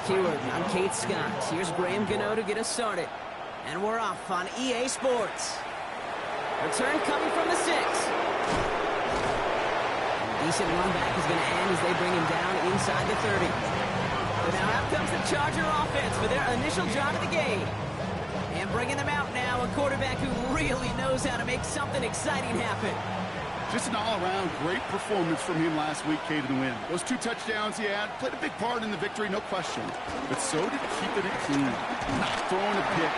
Keyword, I'm Kate Scott. Here's Graham Gano to get us started. And we're off on EA Sports. Return coming from the 6. Decent run back is going to end as they bring him down inside the 30. But now out comes the Charger offense for their initial drive of the game. And bringing them out now, a quarterback who really knows how to make something exciting happen. Just an all-around great performance from him last week, Kate, in the win. Those 2 touchdowns he had played a big part in the victory, no question. But so did keeping it clean, not throwing a pick.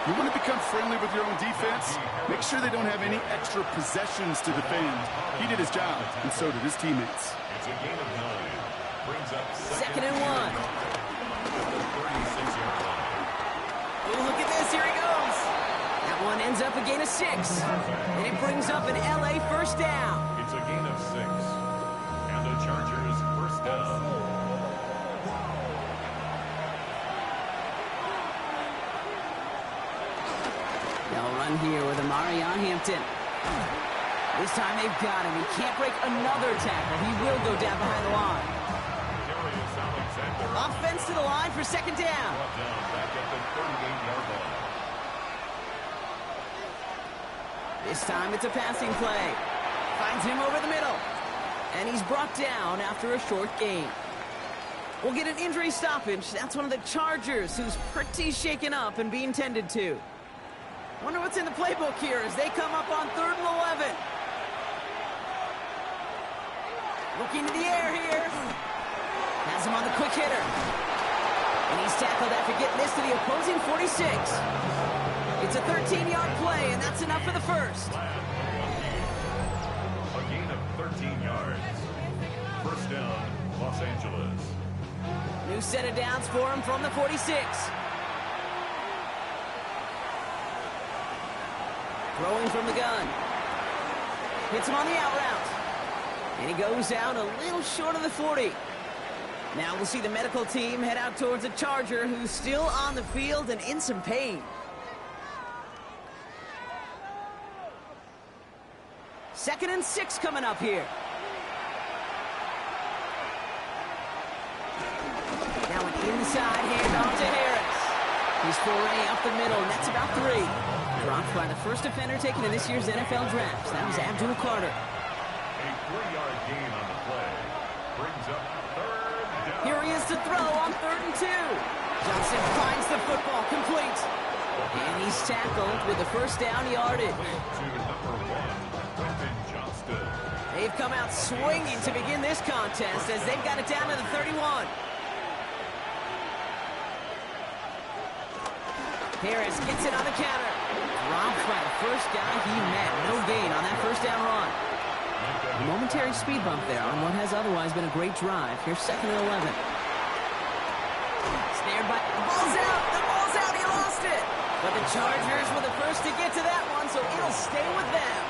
You want to become friendly with your own defense? Make sure they don't have any extra possessions to defend. He did his job, and so did his teammates. It's a gain of 9. Brings up second and 1. Oh, look at this. Here he goes. That one ends up a gain of 6. And it brings up an LA first down. It's a gain of 6. And the Chargers first down. They'll run here with Amari on Hampton. This time they've got him. He can't break another tackle. He will go down behind the line. Offense to the line for second down. Back at the 38-yard line. This time it's a passing play. Finds him over the middle. And he's brought down after a short gain. We'll get an injury stoppage. That's one of the Chargers who's pretty shaken up and being tended to. Wonder what's in the playbook here as they come up on 3rd and 11. Looking to the air here. Has him on the quick hitter. And he's tackled after getting this to the opposing 46. It's a 13-yard play, and that's enough for the first. A gain of 13 yards. First down, Los Angeles. New set of downs for him from the 46. Throwing from the gun. Hits him on the out route. And he goes out a little short of the 40. Now we'll see the medical team head out towards a Charger who's still on the field and in some pain. Second and 6 coming up here. Now an inside handoff to Harris. He's foray up the middle, and that's about 3. Dropped by the first defender taken in this year's NFL draft. That was Abdul Carter. A 3-yard gain on the play. Brings up 3rd down. Here he is to throw on 3rd and 2. Johnson finds the football complete. And he's tackled with the first down yardage. To number 1, Quentin Johnston. They've come out swinging to begin this contest as they've got it down to the 31. Harris gets it on the counter. Dropped by the first guy he met. No gain on that first down run. A momentary speed bump there on what has otherwise been a great drive. Here's second and 11. Snared by... The ball's out! The ball's out! He lost it! But the Chargers were the first to get to that one, so it'll stay with them.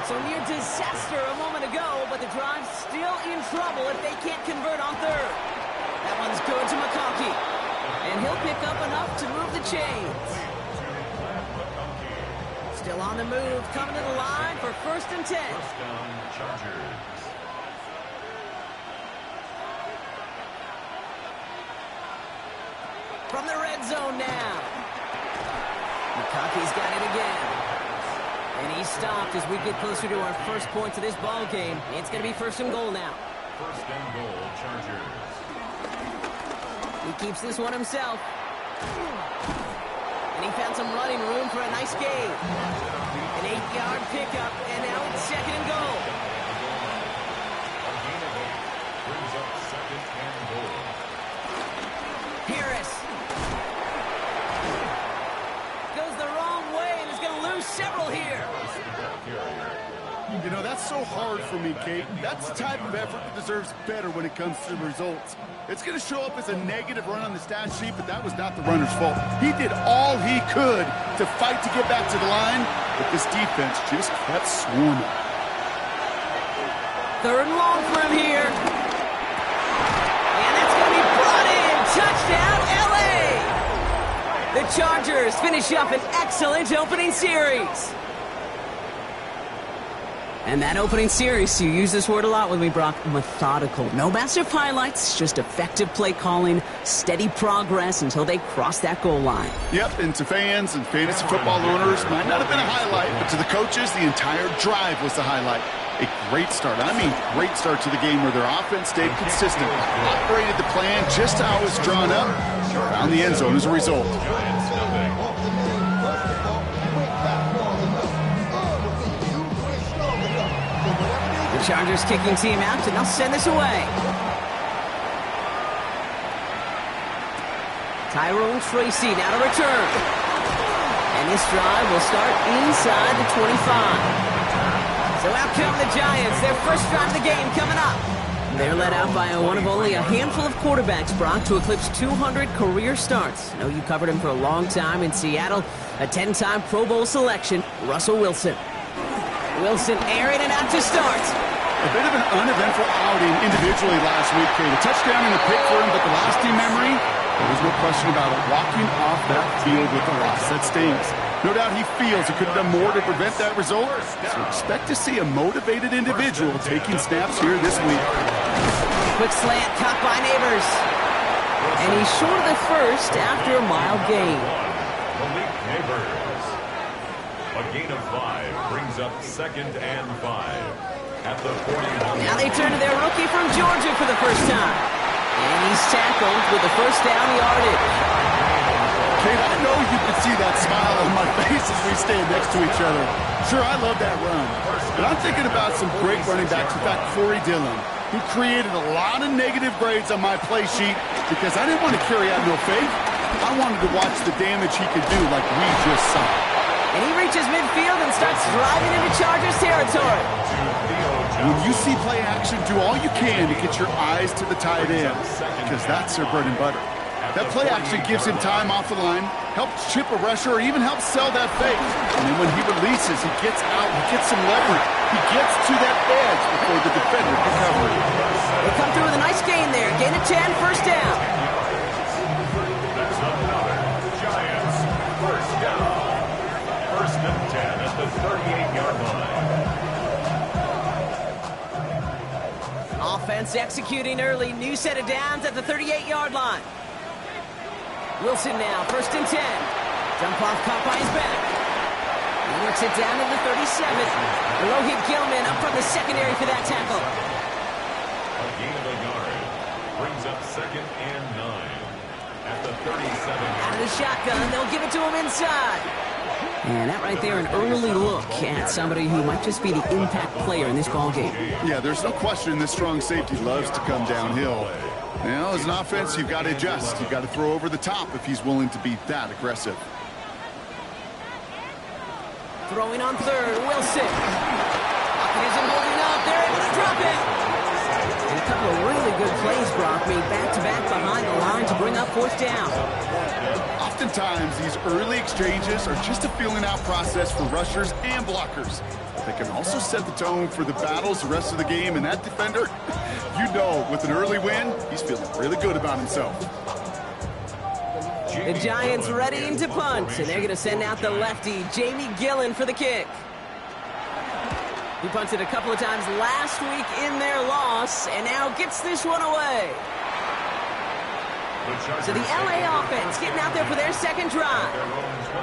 So near disaster a moment ago, but the drive's still in trouble if they can't convert on 3rd. That one's good to McConkey. And he'll pick up enough to move the chains. Still on the move, coming to the line for 1st and 10. First down, Chargers. From the red zone now. McConkey's got it again. And he's stopped as we get closer to our first points of this ball game. It's going to be 1st and goal now. First and goal, Chargers. He keeps this one himself. And he found some running room for a nice gain. An 8-yard pickup, and now it's 2nd and goal. A gain of 8 brings up 2nd and goal. Harris goes the wrong way and is going to lose several here. You know, that's so hard for me, Kate. That's the type of effort that deserves better when it comes to the results. It's going to show up as a negative run on the stat sheet, but that was not the runner's fault. He did all he could to fight to get back to the line, but this defense just kept swarming. 3rd and long for him here. And that's going to be brought in. Touchdown, LA! The Chargers finish up an excellent opening series. And that opening series, you use this word a lot with me, Brock, methodical. No massive highlights, just effective play calling, steady progress until they cross that goal line. Yep, and to fans and fantasy football owners, might not have been a highlight, but to the coaches, the entire drive was the highlight. A great start. I mean, great start to the game where their offense stayed consistent, operated the plan just how it was drawn up, found the end zone as a result. The Chargers kicking team out, and they'll send this away. Tyrone Tracy now to return. And this drive will start inside the 25. So out come the Giants, their first drive of the game coming up. They're led out by one of only a handful of quarterbacks, Brock, to eclipse 200 career starts. I know you covered him for a long time in Seattle, a 10-time Pro Bowl selection, Russell Wilson. Wilson airing it out to start. A bit of an uneventful outing individually last week, Kate. A touchdown and a pick for him, but the lasting memory, there was no question about it. Walking off that field with a loss, that stings. No doubt he feels he could have done more to prevent that result. So expect to see a motivated individual taking snaps here this week. Quick slant caught by Neighbors. And he's short of the first after a mild gain. Malik Neighbors. A gain of 5 brings up 2nd and 5 at the 41. Now they turn to their rookie from Georgia for the first time. And he's tackled with the first down yardage. Kate, I know you can see that smile on my face as we stand next to each other. Sure, I love that run. But I'm thinking about some great running backs. In fact, Corey Dillon, who created a lot of negative grades on my play sheet because I didn't want to carry out no faith. I wanted to watch the damage he could do like we just saw. And he reaches midfield and starts driving into Chargers territory. When you see play action, do all you can to get your eyes to the tight end because that's their bread and butter. That play action gives him time off the line, helps chip a rusher, or even helps sell that fake. And then when he releases, he gets out, he gets some leverage. He gets to that edge before the defender can cover it. They come through with a nice gain there. Gain of 10, first down. That's another Giants first down. 1st and 10 at the 38-yard line. Offense executing early. New set of downs at the 38-yard line. Wilson now, 1st and 10. Jump off caught by his back. He works it down to the 37. Rohit Gilman up from the secondary for that tackle. A gain of a yard brings up 2nd and 9 at the 37. Out of the shotgun, they'll give it to him inside. And that right there, an early look at somebody who might just be the impact player in this ballgame. Yeah, there's no question this strong safety loves to come downhill. Now, as an offense, you've got to adjust. You've got to throw over the top if he's willing to be that aggressive. Throwing on 3rd, Wilson. Pocket isn't holding up. They're able to drop it. And a couple of really good plays, Brock, made back-to-back behind the line to bring up 4th down. Oftentimes, these early exchanges are just a feeling-out process for rushers and blockers. But they can also set the tone for the battles the rest of the game, and that defender, you know, with an early win, he's feeling really good about himself. The Giants readying to punt, and they're going to send out the lefty, Jamie Gillen, for the kick. He punted a couple of times last week in their loss, and now gets this one away. So the LA offense getting out there for their second drive.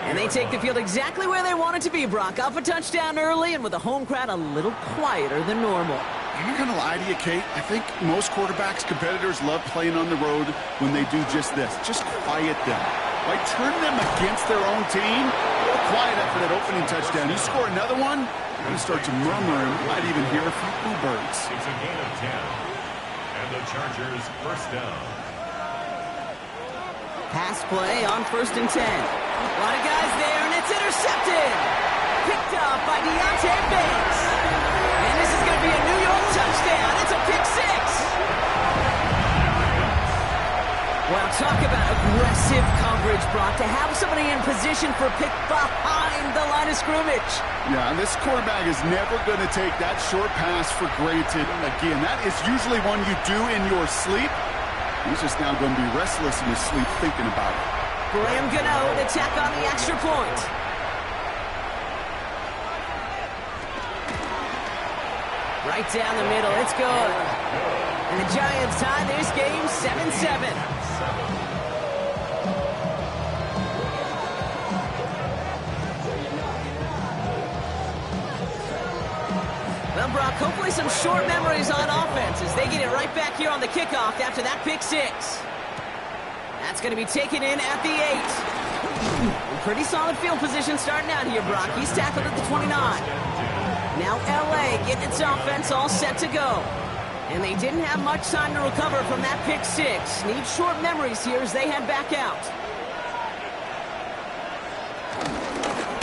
And they take the field exactly where they want it to be, Brock. Up a touchdown early, and with the home crowd a little quieter than normal. I'm not going to lie to you, Kate. I think most quarterbacks, competitors love playing on the road when they do just this. Just quiet them. By turning them against their own team, they'll quiet after that opening touchdown. You score another one, you're going to start to murmur, and you might even hear a few bluebirds. It's a gain of 10. And the Chargers first down. Pass play on 1st and 10. A lot of guys there, and it's intercepted. Picked up by Deontay Banks. And this is going to be a New York touchdown. It's a pick 6. Well, talk about aggressive coverage, Brock. To have somebody in position for a pick behind the line of scrimmage. Yeah, and this quarterback is never going to take that short pass for granted again. That is usually one you do in your sleep. He's just now going to be restless in his sleep thinking about it. Graham Gano to tack on the extra point. Right down the middle. It's good. And the Giants tie this game 7-7. Well, Brock, hopefully some short memories on offense as they get it right back here on the kickoff after that pick six. That's going to be taken in at the 8. Pretty solid field position starting out here, Brock. He's tackled at the 29. Now LA getting its offense all set to go. And they didn't have much time to recover from that pick six. Need short memories here as they head back out.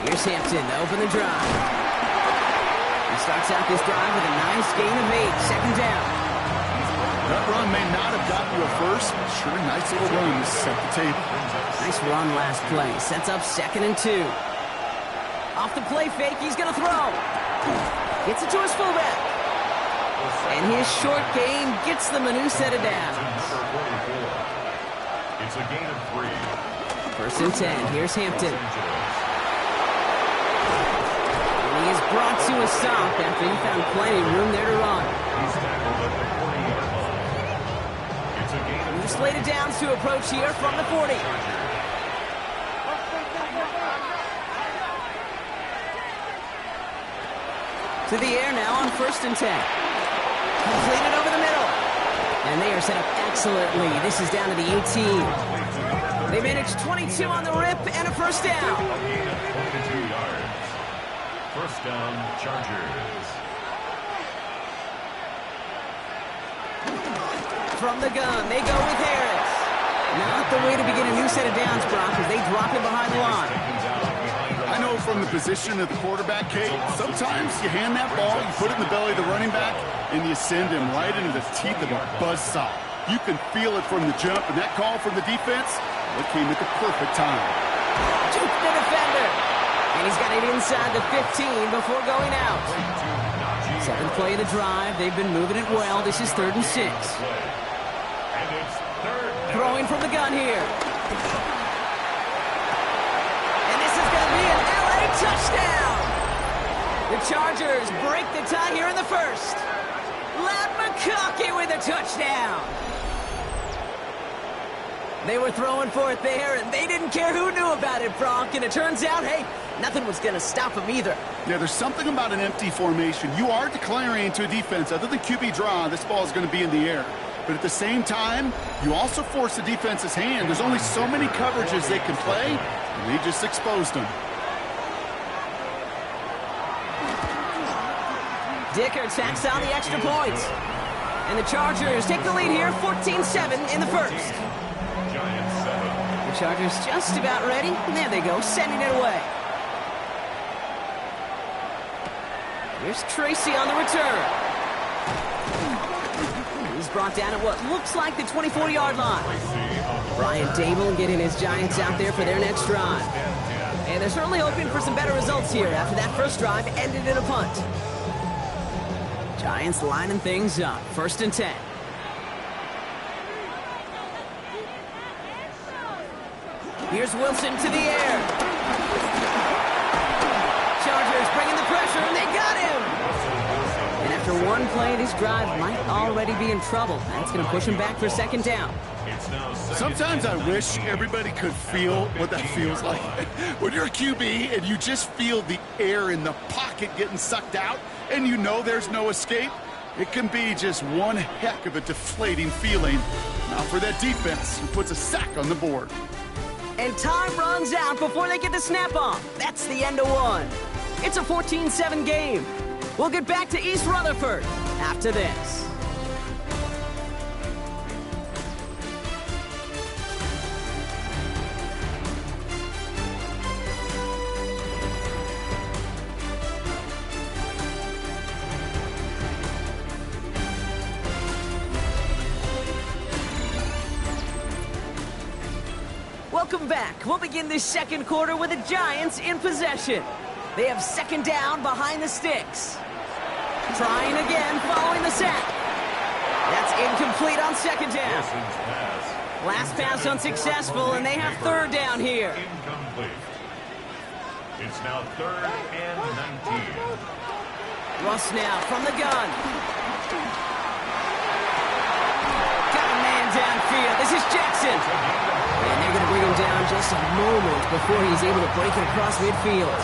Here's Hampton to open the drive. He starts out this drive with a nice gain of 8, second down. That run may not have gotten you a first, but sure, nice little run to set the table. Nice run last play. Sets up 2nd and 2. Off the play fake, he's going to throw. Gets it to his fullback. And his short game gets them a new set of downs. It's a gain of 3. 1st and 10. Here's Hampton. And he is brought to a stop after he found plenty of room there to run. He's tackled at the 40-yard line. It's a gain of 3. Slated downs to approach here from the 40. To the air now on 1st and 10. Completed over the middle. And they are set up excellently. This is down to the 18. They managed 22 on the rip and a first down. 22 yards. First down, Chargers. From the gun, they go with Harris. Not the way to begin a new set of downs, Brock, as they drop it behind the line. I know from the position of the quarterback, Kate, sometimes you hand that ball, you put it in the belly of the running back, and you send him right into the teeth of a buzzsaw. You can feel it from the jump, and that call from the defense, it came at the perfect time. Juke the defender. And he's got it inside the 15 before going out. 7th play of the drive. They've been moving it well. This is 3rd and 6. Throwing from the gun here. And this is going to be an LA touchdown. The Chargers break the tie here in the 1st. Ladd McConkey with a touchdown. They were throwing for it there, and they didn't care who knew about it, Brock. And it turns out, hey, nothing was going to stop them either. Yeah, there's something about an empty formation. You are declaring to a defense, other than QB draw, this ball is going to be in the air. But at the same time, you also force the defense's hand. There's only so many coverages they can play, and they just exposed them. Dicker tacks on the extra point. And the Chargers take the lead here, 14-7 in the 1st. The Chargers just about ready. And there they go, sending it away. Here's Tracy on the return. He's brought down at what looks like the 24-yard line. Brian Dable getting his Giants out there for their next drive. And they're certainly hoping for some better results here after that first drive ended in a punt. Giants lining things up. 1st and 10. Here's Wilson to the air. Chargers bringing the pressure, and they got him. And after one play, this drive might already be in trouble. That's going to push him back for 2nd down. Sometimes I wish everybody could feel what that feels like. When you're a QB and you just feel the air in the pocket getting sucked out and you know there's no escape, it can be just one heck of a deflating feeling. Now for that defense who puts a sack on the board. And time runs out before they get the snap off. That's the end of one. It's a 14-7 game. We'll get back to East Rutherford after this. Welcome back. We'll begin this 2nd quarter with the Giants in possession. They have 2nd down behind the sticks. Trying again following the sack. That's incomplete on 2nd down. Last pass unsuccessful, and they have 3rd down here. Incomplete. It's now 3rd and 19. Russ now from the gun. Got a man downfield. This is Jackson. And they're going to bring him down just a moment before he's able to break it across midfield.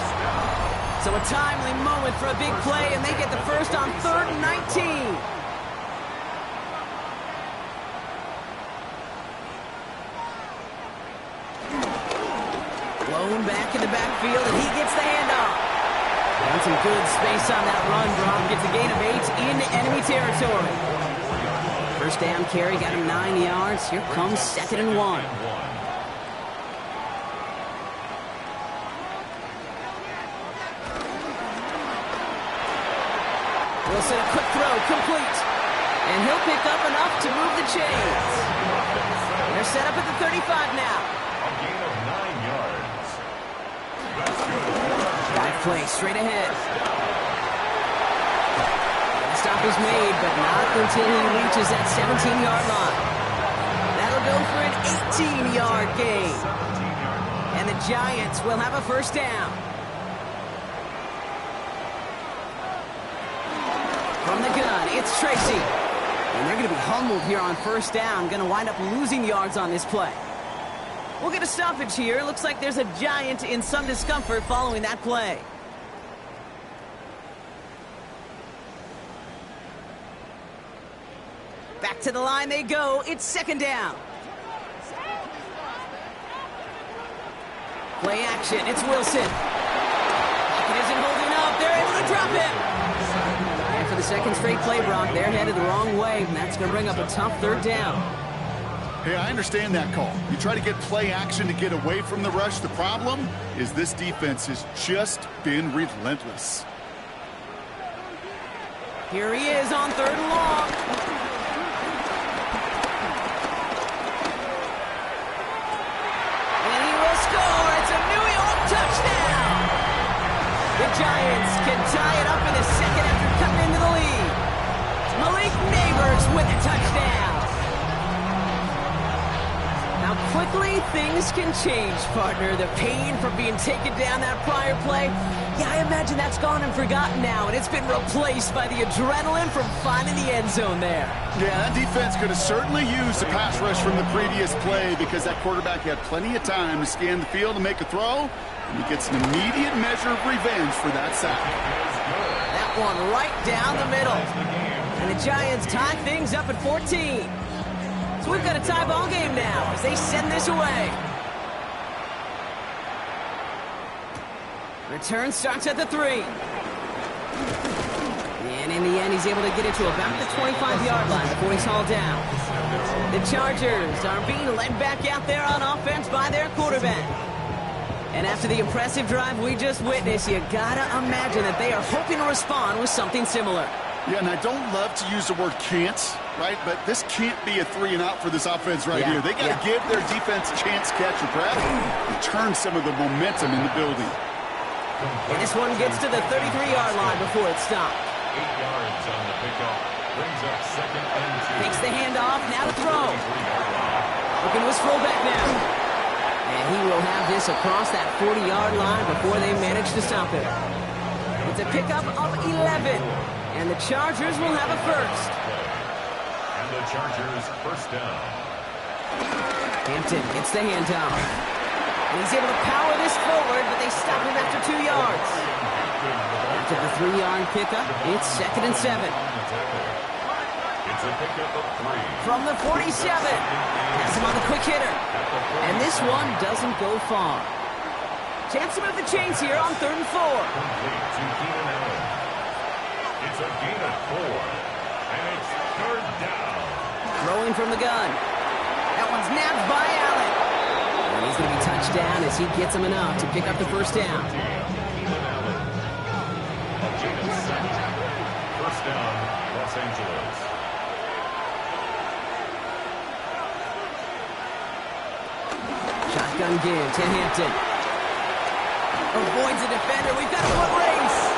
So a timely moment for a big play, and they get the first on 3rd and 19. Blown back in the backfield, and he gets the handoff. And some good space on that run. Brock gets a gain of 8 in enemy territory. First down carry, got him 9 yards. Here comes 2nd and 1. Wilson, a quick throw, complete. And he'll pick up enough to move the chains. They're set up at the 35 now. A gain of 9 yards. Right play, straight ahead. The stop is made, but not until he reaches that 17-yard line. That'll go for an 18-yard gain. And the Giants will have a first down. From the gun, it's Tracy. And they're going to be humbled here on first down. Going to wind up losing yards on this play. We'll get a stoppage here. Looks like there's a Giant in some discomfort following that play. Back to the line they go. It's 2nd down. Play action. It's Wilson. Pocket isn't holding up. They're able to drop him. And for the second straight play, Brock, they're headed the wrong way, and that's going to bring up a tough 3rd down. Hey, I understand that call. You try to get play action to get away from the rush. The problem is this defense has just been relentless. Here he is on 3rd and long. And he will score. It's a New York touchdown. The Giants can tie it up in a second after cutting into the lead. Malik Neighbors with a touchdown. How quickly things can change, partner. The pain from being taken down that prior play, yeah, I imagine that's gone and forgotten now, and it's been replaced by the adrenaline from finding the end zone there. Yeah, that defense could have certainly used the pass rush from the previous play because that quarterback had plenty of time to scan the field and make a throw. And he gets an immediate measure of revenge for that sack. That one right down the middle. And the Giants tie things up at 14. So we've got a tie ball game now as they send this away. Return starts at the 3. And in the end, he's able to get it to about the 25-yard line before he's hauled down. The Chargers are being led back out there on offense by their quarterback. And after the impressive drive we just witnessed, you gotta imagine that they are hoping to respond with something similar. Yeah, and I don't love to use the word can't, right? But this can't be a 3 and out for this offense right here. They got to give their defense a chance to catch a breath and turn some of the momentum in the building. And this one gets to the 33-yard line before it stopped. 8 yards on the pickup. Brings up 2nd and 2. Takes the handoff, now to throw. Looking to his fullback now. And he will have this across that 40-yard line before they manage to stop it. It's a pickup of 11. And the Chargers will have a first. And the Chargers first down. Hampton gets the handoff. And he's able to power this forward, but they stop him after 2 yards. After the 3-yard pickup, it's 2nd and 7. It's a pickup of 3. From the 47. Has him on the quick hitter. And this one doesn't go far. Chance to move the chains here on 3rd and 4. Complete to Keenan Allen. It's a gain of 4. And it's 3rd down. Throwing from the gun. That one's nabbed by Allen. And he's going to be touched down as he gets him enough to pick up the first down. Keenan Allen. A gain of 7. First down, Los Angeles. Shotgun give to Hampton. Avoids the defender. We've got a foot race.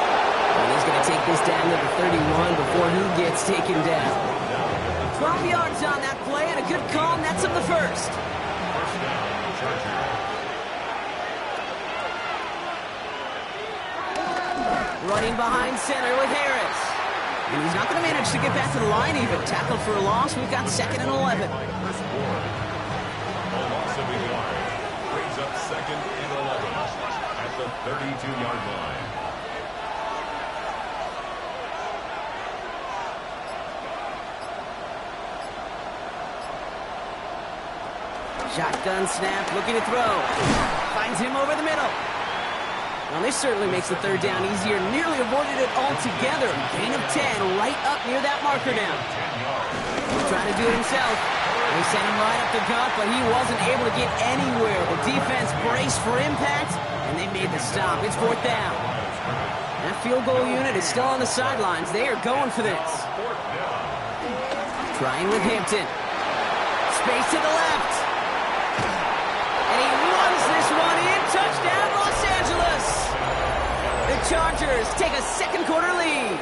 And he's going to take this down to the 31 before he gets taken down. 12 yards on that play and a good call nets him the first. First down, Chargers. Running behind center with Harris. And he's not going to manage to get back to the line even. Tackled for a loss. We've got 2nd and 11. A loss of a yard. Brings up 2nd and 11 at the 32-yard line. Shotgun snap, looking to throw. Finds him over the middle. Well, this certainly makes the 3rd down easier. Nearly avoided it altogether. Gain of 10 right up near that marker now. Trying to do it himself. They sent him right up the gut, but he wasn't able to get anywhere. The defense braced for impact, and they made the stop. It's 4th down. That field goal unit is still on the sidelines. They are going for this. Trying with Hampton. Space to the left. And he runs this one in. Touchdown, Los Angeles. The Chargers take a 2nd quarter lead.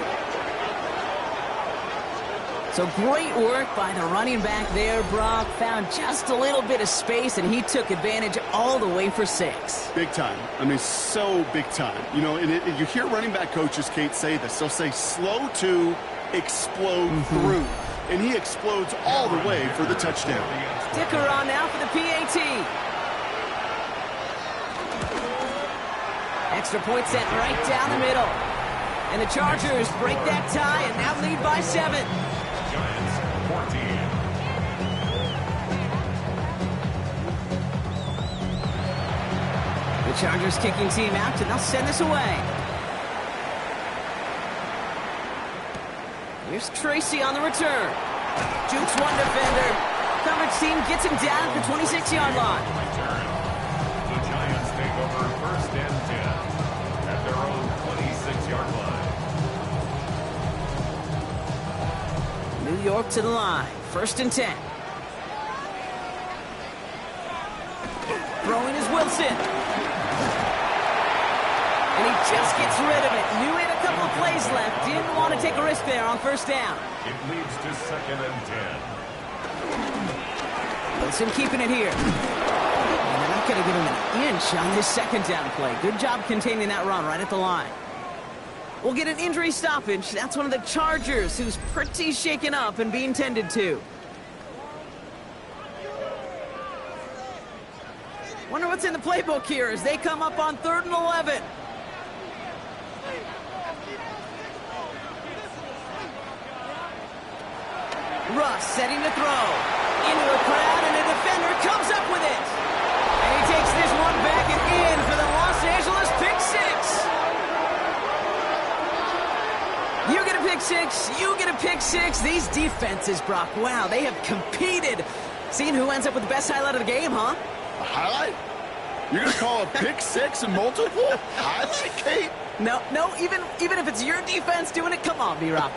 So great work by the running back there, Brock. Found just a little bit of space, and he took advantage all the way for 6. Big time. I mean, so big time. You know, and you hear running back coaches, Kate, say this. They'll say slow to explode through. And he explodes all the way for the touchdown. Dicker on now for the PAT. Extra point set right down the middle. And the Chargers break that tie and now lead by 7. Giants 14. The Chargers kicking team out, and they'll send this away. Here's Tracy on the return. Jukes one defender. Coverage team gets him down at the 26-yard line. Return. The Giants take over 1st and 10 at their own 26-yard line. New York to the line. 1st and 10. Throwing is Wilson. And he just gets rid of it. Knew he had a couple of plays left. Didn't want to take a risk there on 1st down. It leads to 2nd and 10. Wilson keeping it here. And they're not going to give him an inch on this 2nd down play. Good job containing that run right at the line. We'll get an injury stoppage. That's one of the Chargers who's pretty shaken up and being tended to. Wonder what's in the playbook here as they come up on 3rd and 11. Russ setting to throw. Into a crowd, and a defender comes up with it. And he takes this one back and in for the Los Angeles pick 6. You get a pick 6. You get a pick 6. These defenses, Brock, wow, they have competed. Seeing who ends up with the best highlight of the game, huh? A highlight? You're going to call a pick 6 and multiple? Highlight, Kate? No, even if it's your defense doing it, come on, B-Rock.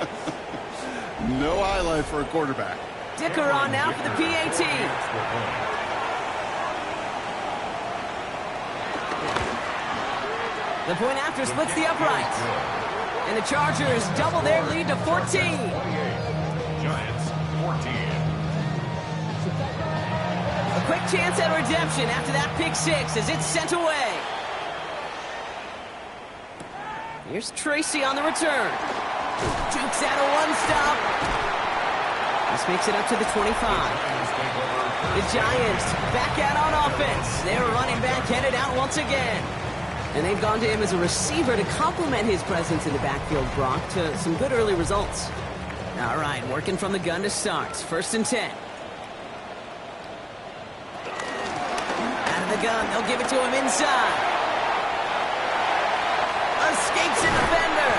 No highlight for a quarterback. Dicker on now for the PAT. The point after splits the uprights. And the Chargers double their lead to 14. Giants 14. A quick chance at redemption after that pick 6 as it's sent away. Here's Tracy on the return. Jukes out a one-stop. This makes it up to the 25. The Giants back out on offense. Their running back headed out once again. And they've gone to him as a receiver to complement his presence in the backfield, Brock, to some good early results. All right, working from the gun to start. 1st and 10. Out of the gun, they'll give it to him inside. Escapes a defender.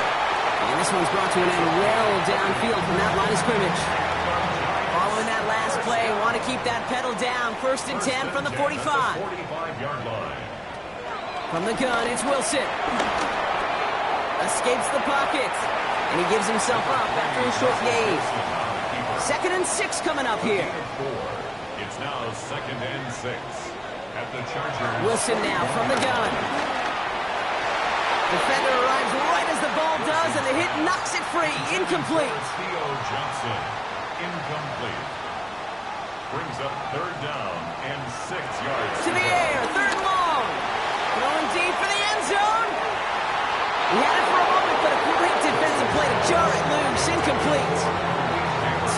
And this one's brought to an end well downfield from that line of scrimmage. Following that last play, want to keep that pedal down. 1st and 10 from the 45. 45-yard line. From the gun, it's Wilson. Escapes the pocket. And he gives himself up after a short gain. 2nd and 6 coming up here. It's now 2nd and 6 at the Chargers. Wilson now from the gun. Defender arrives right as the ball does, and the hit knocks it free. Incomplete. Theo Johnson, incomplete. Brings up 3rd down and 6 yards. To the air, 3rd and long. Throwing deep for the end zone. He had it for a moment, but a great defensive play to jar it loose. Incomplete.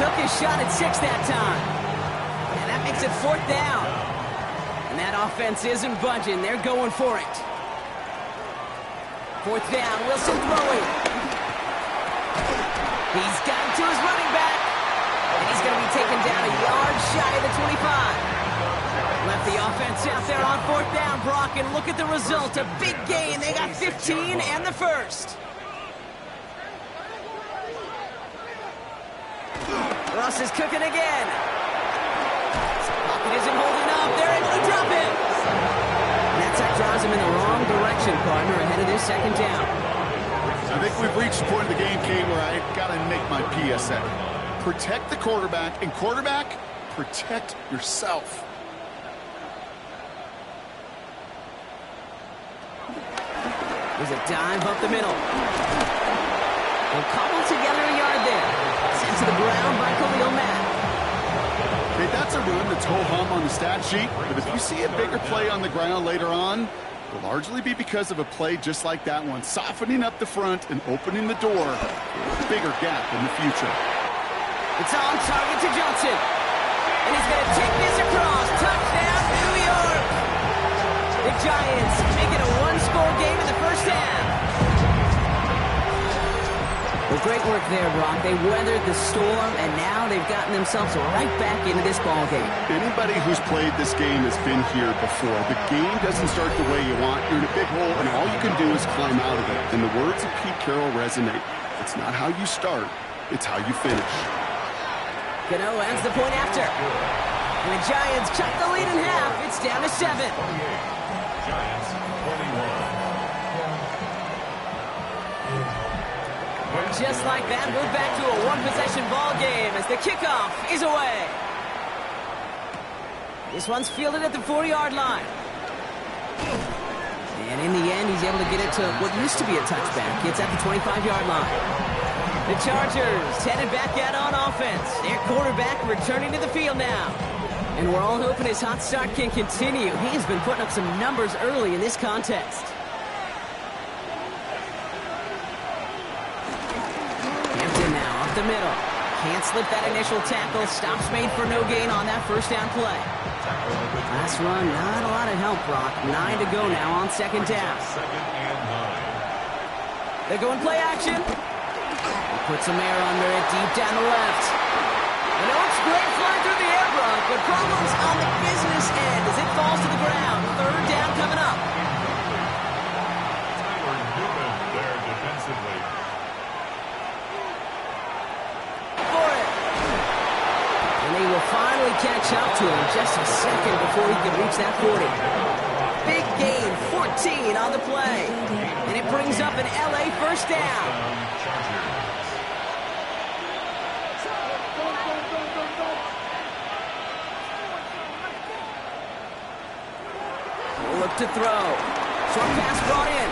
Took his shot at 6 that time. And that makes it 4th down. And that offense isn't budging. They're going for it. 4th down. Wilson throwing. He's got it to his running back. And he's going to be taken down a yard shy of the 25. Left the offense out there on 4th down, Brock, and look at the result. A big gain. They got 15 and the first. Russ is cooking again. His pocket isn't holding up. They're able to drop him. And that sack drives him in the wrong direction, partner, ahead of this 2nd down. I think we've reached the point of the game, Kate, where I got to make my PSA. Protect the quarterback, and quarterback, protect yourself. There's a dive up the middle. They'll cobble together a yard there. Sent to the ground by Khalil Mack. Okay, that's a run that's ho-hum on the stat sheet, but if you see a bigger play on the ground later on, it'll largely be because of a play just like that one, softening up the front and opening the door for a bigger gap in the future. It's on target to Johnson. And he's going to take this across. Touchdown, New York! The Giants make it a one-score game in the first half. Well, great work there, Brock. They weathered the storm, and now they've gotten themselves right back into this ball game. Anybody who's played this game has been here before. The game doesn't start the way you want. You're in a big hole, and all you can do is climb out of it. And the words of Pete Carroll resonate. It's not how you start, it's how you finish. Gano ends the point after. And the Giants cut the lead in half. It's down to 7. Giants 21. Just like that, we're back to a one-possession ball game as the kickoff is away. This one's fielded at the 40-yard line. And in the end, he's able to get it to what used to be a touchback. It's at the 25-yard line. The Chargers headed back out on offense. Their quarterback returning to the field now. And we're all hoping his hot start can continue. He has been putting up some numbers early in this contest. The middle. Can't slip that initial tackle. Stops made for no gain on that first down play. Last run, not a lot of help, Brock. 9 to go now on 2nd down. 2nd and 9. They're going play action. He puts some air under it deep down the left. And it looks great flying through the air, Brock, but problems on the business end as it falls to the ground. 3rd down coming up. Tyler Newman there defensively. He will finally catch up to him just a second before he can reach that 40. Big gain, 14 on the play. And it brings up an LA first down. Look to throw. Short pass brought in.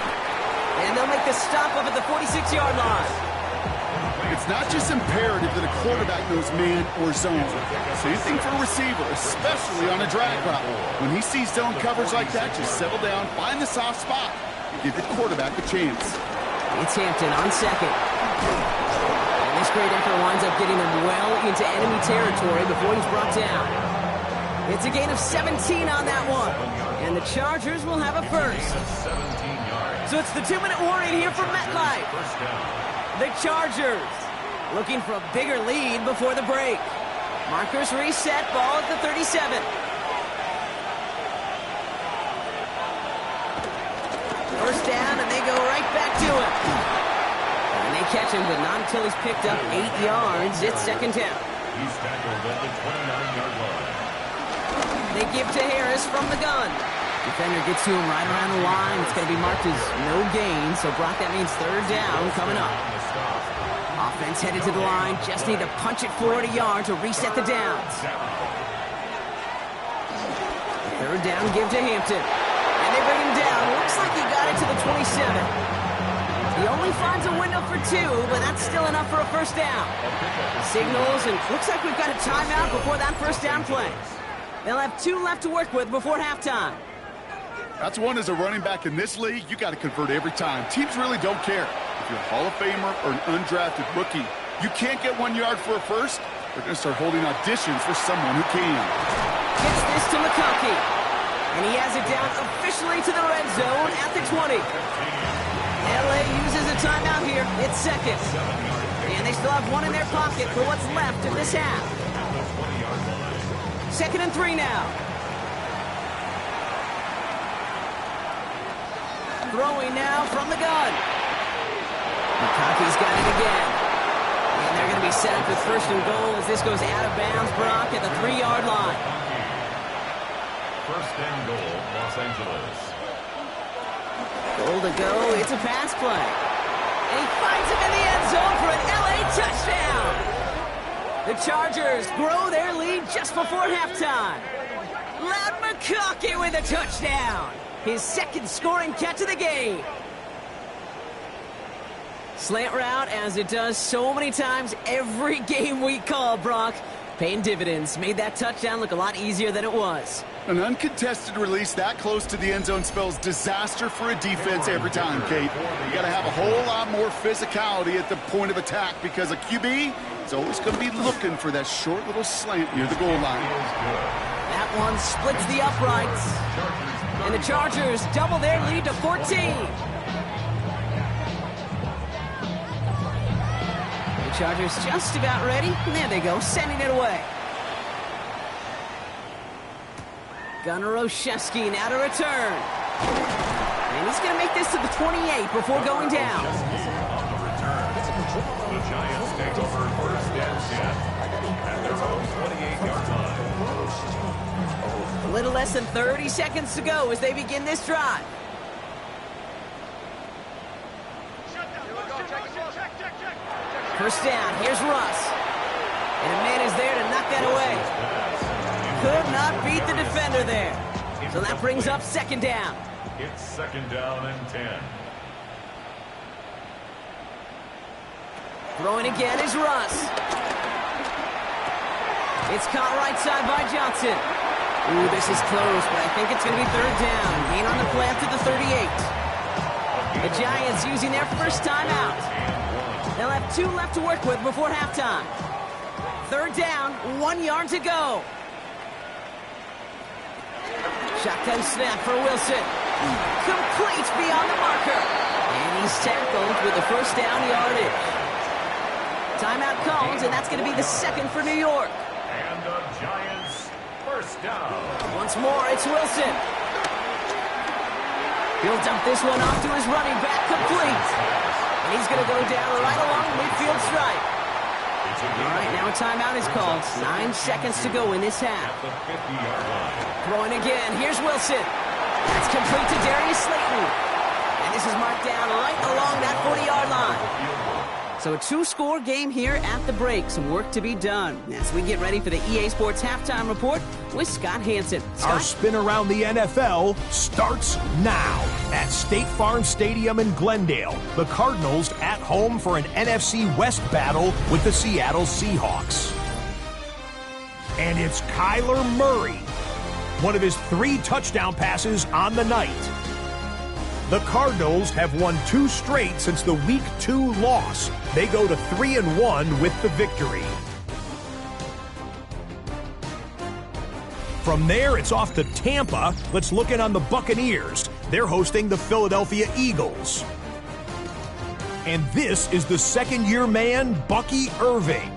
And they'll make the stop up at the 46-yard line. It's not just imperative that a quarterback knows man or zone. Same thing for a receiver, especially on a drag route. When he sees zone coverage like that, just settle down, find the soft spot, give the quarterback a chance. It's Hampton on 2nd. And this great effort winds up getting him well into enemy territory before he's brought down. It's a gain of 17 on that one. And the Chargers will have a first. So it's the 2-minute warning here from MetLife. The Chargers looking for a bigger lead before the break. Markers reset, ball at the 37. First down, and they go right back to him. And they catch him, but not until he's picked up 8 yards. It's 2nd down. He's tackled at the 29-yard line. They give to Harris from the gun. Defender gets to him right around the line. It's going to be marked as no gain, so Brock, that means 3rd down coming up. Offense headed to the line. Just need to punch it 40 yards to reset the downs. 3rd down, give to Hampton. And they bring him down. Looks like he got it to the 27. He only finds a window for 2, but that's still enough for a first down. Signals, and looks like we've got a timeout before that first down play. They'll have 2 left to work with before halftime. That's one as a running back in this league, you got to convert every time. Teams really don't care. If you're a Hall of Famer or an undrafted rookie, you can't get 1 yard for a first, they're going to start holding auditions for someone who can. Gets this to McConkey. And he has it down officially to the red zone at the 20. LA uses a timeout here. It's second. And they still have one in their pocket for what's left of this half. 2nd and 3 now. Throwing now from the gun. McConkey's got it again. And they're going to be set up with 1st and goal as this goes out of bounds, Brock, at the 3-yard line. 1st and goal, Los Angeles. Goal to go. It's a pass play. And he finds him in the end zone for an LA touchdown. The Chargers grow their lead just before halftime. Loud McConkey with a touchdown. His 2nd scoring catch of the game. Slant route, as it does so many times every game we call, Brock. Paying dividends. Made that touchdown look a lot easier than it was. An uncontested release that close to the end zone spells disaster for a defense every time, Kate. You got to have a whole lot more physicality at the point of attack because a QB is always going to be looking for that short little slant near the goal line. That one splits the uprights. And the Chargers double their lead to 14. The Chargers just about ready. And there they go, sending it away. Gunnar Olszewski now to return. And he's going to make this to the 28 before going down. The Giants take over 1st and 10 at their own 28-yard line. A little less than 30 seconds to go as they begin this drive. First down, here's Russ. And a man is there to knock that away. Could not beat the defender there. So that brings up 2nd down. It's 2nd down and 10. Throwing again is Russ. It's caught right side by Johnson. Ooh, this is close, but I think it's going to be 3rd down. Gain on the play up to the 38. The Giants using their first timeout. They'll have 2 left to work with before halftime. 3rd down, 1 yard to go. Shotgun snap for Wilson. Complete beyond the marker. And he's tackled with the 1st down yardage. Timeout calls, and that's going to be the 2nd for New York. And the Giants 1st down. Once more, it's Wilson. He'll dump this one off to his running back, complete. And he's going to go down right along the midfield stripe. All right, now a timeout is called. 9 seconds to go in this half. At the 50-yard line. Throwing again. Here's Wilson. That's complete to Darius Slayton. And this is marked down right along that 40-yard line. So a 2-score game here at the break. Some work to be done as we get ready for the EA Sports Halftime Report with Scott Hansen. Scott? Our spin around the NFL starts now at State Farm Stadium in Glendale. The Cardinals at home for an NFC West battle with the Seattle Seahawks. And it's Kyler Murray, one of his 3 touchdown passes on the night. The Cardinals have won 2 straight since the Week 2 loss. They go to 3-1 with the victory. From there, it's off to Tampa. Let's look in on the Buccaneers. They're hosting the Philadelphia Eagles. And this is the 2nd-year man, Bucky Irving.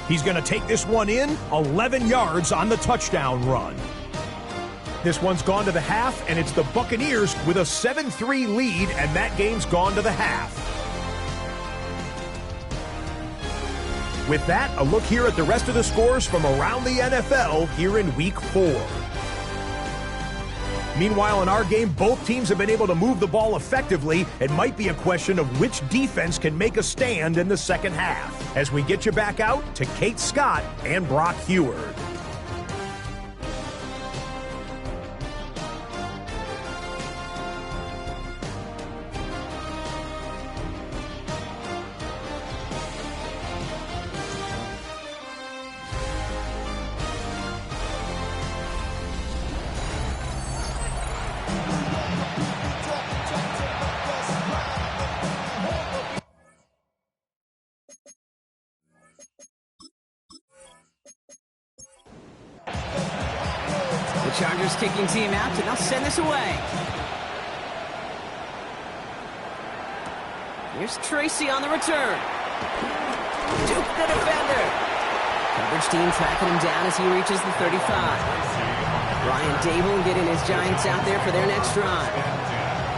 He's going to take this one in, 11 yards on the touchdown run. This one's gone to the half, and it's the Buccaneers with a 7-3 lead, and that game's gone to the half. With that, a look here at the rest of the scores from around the NFL here in Week 4. Meanwhile, in our game, both teams have been able to move the ball effectively. It might be a question of which defense can make a stand in the second half. As we get you back out to Kate Scott and Brock Heward. Chargers kicking team out, and they'll send this away. Here's Tracy on the return. Duke the defender. Coverage team tracking him down as he reaches the 35. Brian Dable getting his Giants out there for their next drive.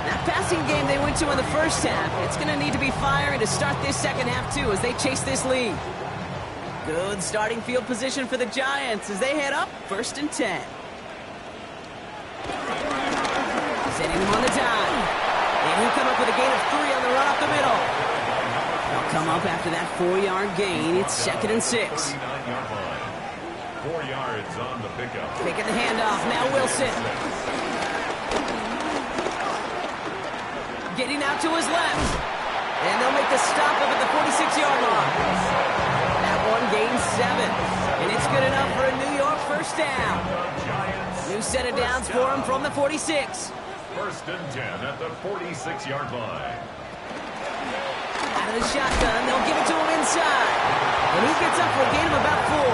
That passing game they went to in the first half, it's going to need to be firing to start this second half too as they chase this lead. Good starting field position for the Giants as they head up 1st and 10. Sending him on the dime. And he'll come up with a gain of 3 on the run up the middle. They'll come up after that 4-yard gain. It's 2nd and 6. 4 yards on the pickup. Taking the handoff. Now Wilson. Getting out to his left. And they'll make the stop up at the 46-yard line. That one gains 7. And it's good enough for a New York first down. New set of downs for him from the 46. 1st and 10 at the 46-yard line. Out of the shotgun, they'll give it to him inside. And he gets up for a gain of about 4.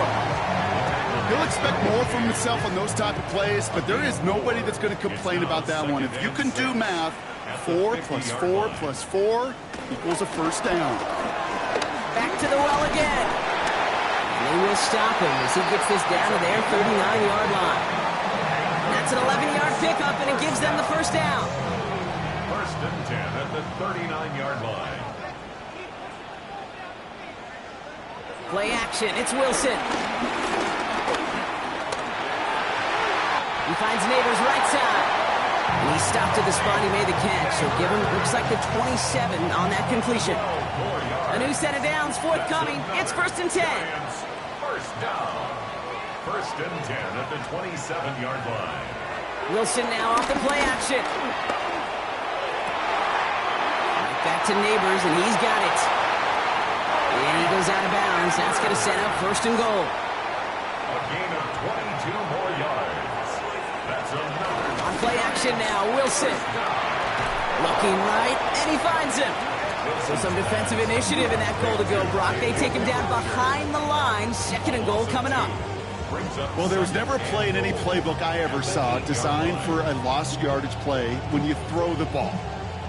He'll expect more from himself on those type of plays, but there is nobody that's going to complain about that one. If you can do math, 4 plus 4 plus 4 equals a first down. Back to the well again. And they will stop him as he gets this down to their 39-yard line. That's an 11-yard pickup, and it gives them the first down. 1st and 10 at the 39-yard line. Play action. It's Wilson. He finds Neighbors right side. And he stopped at the spot he made the catch. So give him, looks like the 27 on that completion. A new set of downs forthcoming. It's 1st and 10. First down. 1st and 10 at the 27-yard line. Wilson now off the play action. Right back to Neighbors, and he's got it. And he goes out of bounds. That's going to set up 1st and goal. A gain of 22 more yards. That's another. On play action now, Wilson. Looking right, and he finds him. So some defensive initiative in that goal to go, Brock. They take him down behind the line. 2nd and goal coming up. Well, there was never a play in any playbook I ever saw designed for a lost yardage play when you throw the ball.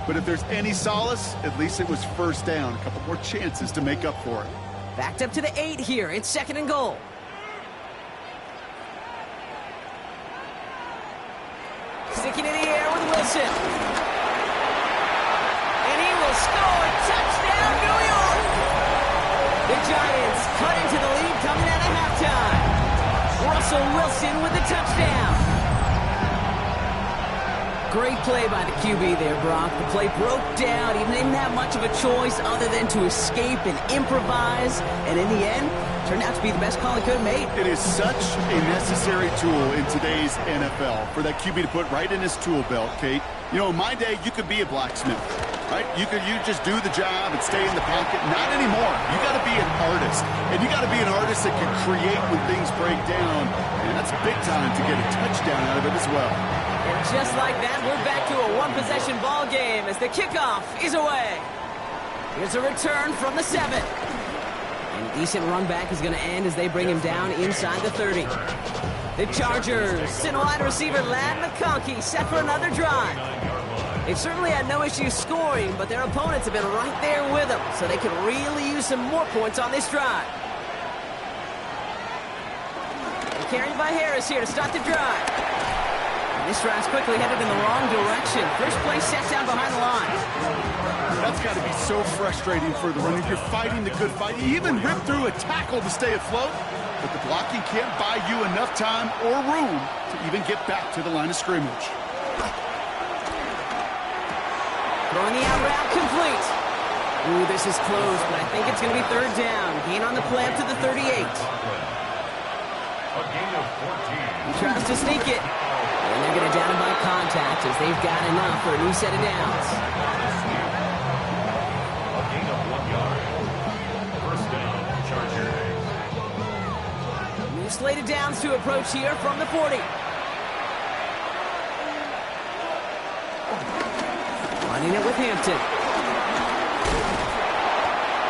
But if there's any solace, at least it was first down. A couple more chances to make up for it. Backed up to the 8 here. It's 2nd and goal. Sticking in the air with Wilson. And he will score. Touchdown, New York! The Giants cut into the lead coming out of halftime. Russell Wilson with the touchdown. Great play by the QB there, Brock. The play broke down. He didn't have much of a choice other than to escape and improvise. And in the end, turned out to be the best call he could have made. It is such a necessary tool in today's NFL for that QB to put right in his tool belt, Kate. You know, in my day, you could be a blacksmith, right? You just do the job and stay in the pocket. Not anymore. You got to be an artist. And you got to be an artist that can create when things break down. And that's big time to get a touchdown out of it as well. And just like that, we're back to a one-possession ball game as the kickoff is away. Here's a return from the 7. And a decent run back is going to end as they bring him down inside the 30. The Chargers send wide receiver Ladd McConkey set for another drive. They've certainly had no issues scoring, but their opponents have been right there with them, so they could really use some more points on this drive. And carried by Harris here to start the drive. And this drive's quickly headed in the wrong direction. First play set down behind the line. That's got to be so frustrating for the runner. You're fighting the good fight. You even rip through a tackle to stay afloat, but the blocking can't buy you enough time or room to even get back to the line of scrimmage. Throwing the out route complete. Ooh, this is close, but I think it's going to be 3rd down. Gain on the play up to the 38. A gain of 14. He tries to sneak it. And they're going to down him by contact as they've got enough for a new set of downs. A gain of 1 yard. First down, Chargers. New slated downs to approach here from the 40. Running it with Hampton.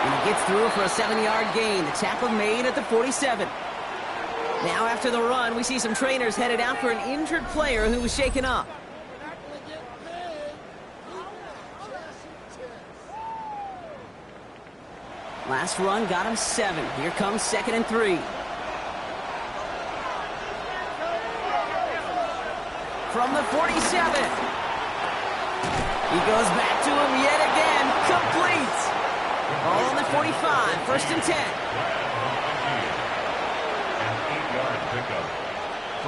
And he gets through for a 7-yard gain. The tackle made at the 47. Now after the run, we see some trainers headed out for an injured player who was shaken up. Last run got him 7. Here comes 2nd and 3. From the 47. He goes back to him yet again. Complete. All on the 45. 1st and 10.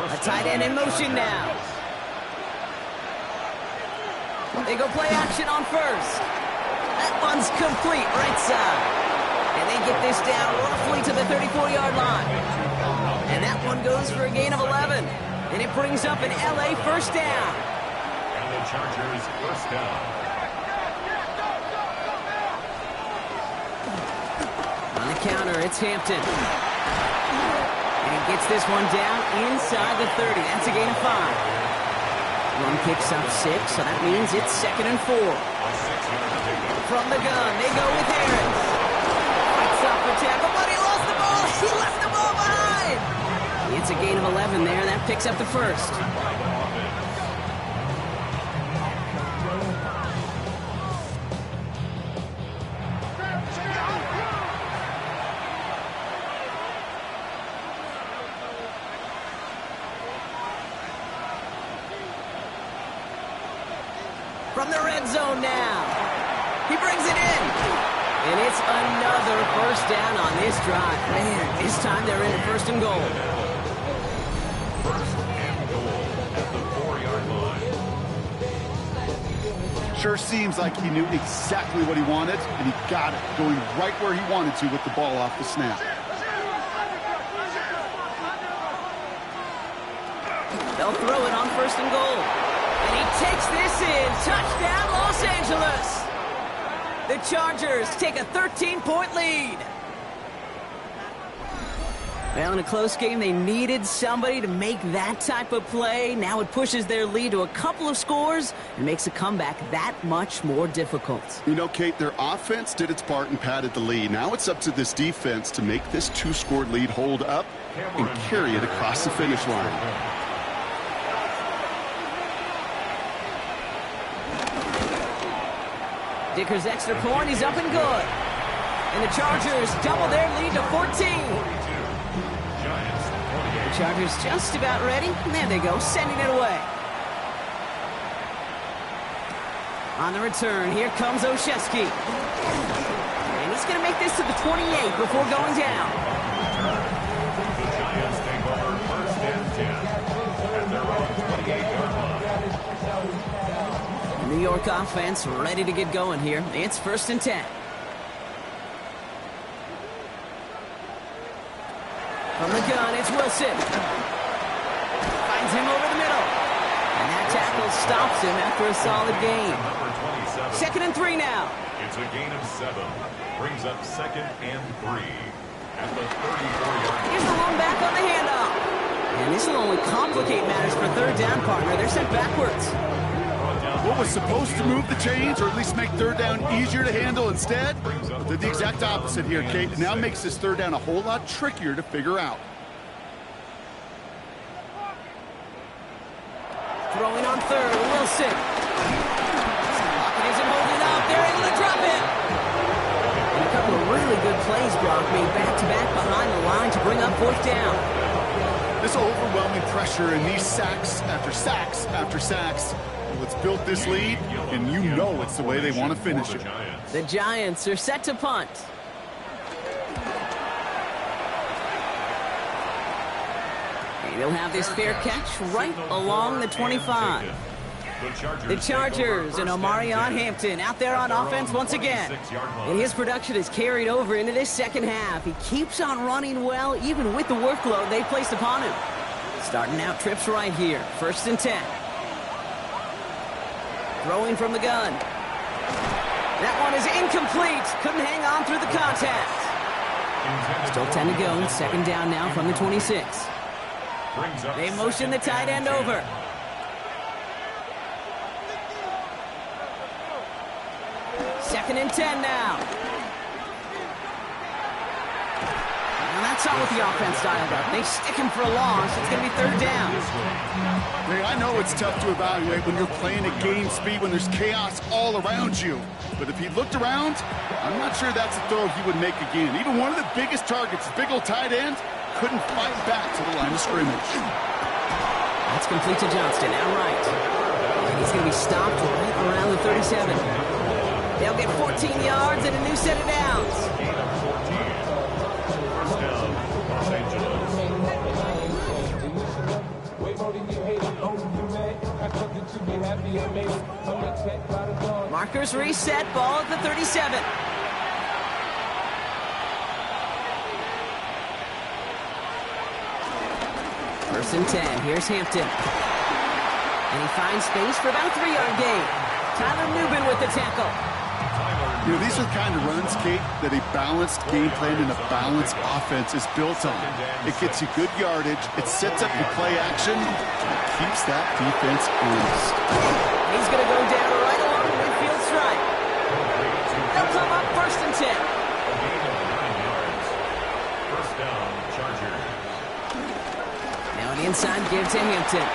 A tight end in motion now. They go play action on 1st. That one's complete. Right side. And they get this down roughly to the 34-yard line. And that one goes for a gain of 11. And it brings up an LA 1st down. And the Chargers 1st down. On the counter, it's Hampton. And he gets this one down inside the 30. That's a gain of 5. Run picks up 6, so that means it's 2nd and 4. From the gun, they go with Harris. Up for tackle, but he lost the ball. He left the ball behind. It's a gain of 11 there. That picks up the 1st. From the red zone now. He brings it in. And it's another 1st down on this drive. Man, this time they're in at 1st and goal. 1st and goal at the 4-yard line. Sure seems like he knew exactly what he wanted, and he got it, going right where he wanted to with the ball off the snap. They'll throw it on 1st and goal. And he takes this in. Touchdown, Los Angeles. The Chargers take a 13-point lead. Well, in a close game, they needed somebody to make that type of play. Now it pushes their lead to a couple of scores and makes a comeback that much more difficult. You know, Kate, their offense did its part and padded the lead. Now it's up to this defense to make this 2-score lead hold up and carry it across the finish line. Dicker's extra point, he's up and good. And the Chargers double their lead to 14. The Chargers just about ready. And there they go, sending it away. On the return, here comes Olszewski. And he's going to make this to the 28 before going down. The Giants take over 1st and 10 at their own 28-yard line. New York offense ready to get going here. It's 1st and 10. From the gun, it's Wilson. Finds him over the middle. And that tackle stops him after a solid gain. 2nd and 3 now. It's a gain of 7. Brings up 2nd and 3 at the 34-yard line. Here's the one back on the handoff. And this will only complicate matters for 3rd down, partner. They're sent backwards. What was supposed to move the chains, or at least make 3rd down easier to handle instead, did the exact opposite here, Kate. It now makes this 3rd down a whole lot trickier to figure out. Throwing on 3rd, Wilson. Pocket isn't holding up. They're able to drop it. And a couple of really good plays, Brock, made back-to-back behind the line to bring up 4th down. This overwhelming pressure and these sacks after sacks after sacks. Let's build this lead, and you know it's the way they want to finish it. The Giants are set to punt. And they'll have this fair catch right along the 25. The Chargers and Omarion Hampton out there on offense once again. And his production is carried over into this 2nd half. He keeps on running well, even with the workload they placed upon him. Starting out trips right here. 1st and 10. Throwing from the gun. That one is incomplete. Couldn't hang on through the contact. Still 10 to go. 2nd down now from the 26. They motion the tight end over. Second and 10 now. And that's That's not what the offense dialed up. They stick him for a loss. It's going to be third down. Hey, I know it's tough to evaluate when you're playing at game speed, when there's chaos all around you. But if he looked around, I'm not sure that's a throw he would make again. Even one of the biggest targets, big old tight end, couldn't fight back to the line of scrimmage. That's complete to Johnston, outright. And he's going to be stopped right around the 37. They'll get 14 yards and a new set of downs. Gain of 14. First down, Los Angeles. Markers reset, ball at the 37. First and 10, here's Hampton. And he finds space for about a 3-yard gain. Tyler Newbin with the tackle. You know, these are the kind of runs, Kate, that a balanced game plan and a balanced offense is built on. It gets you good yardage, it sets up your play action, it keeps that defense honest. He's going to go down right along the midfield stripe. They'll come up first and 10. A gain of 9 yards. First down, Chargers. Now an inside give to Hampton.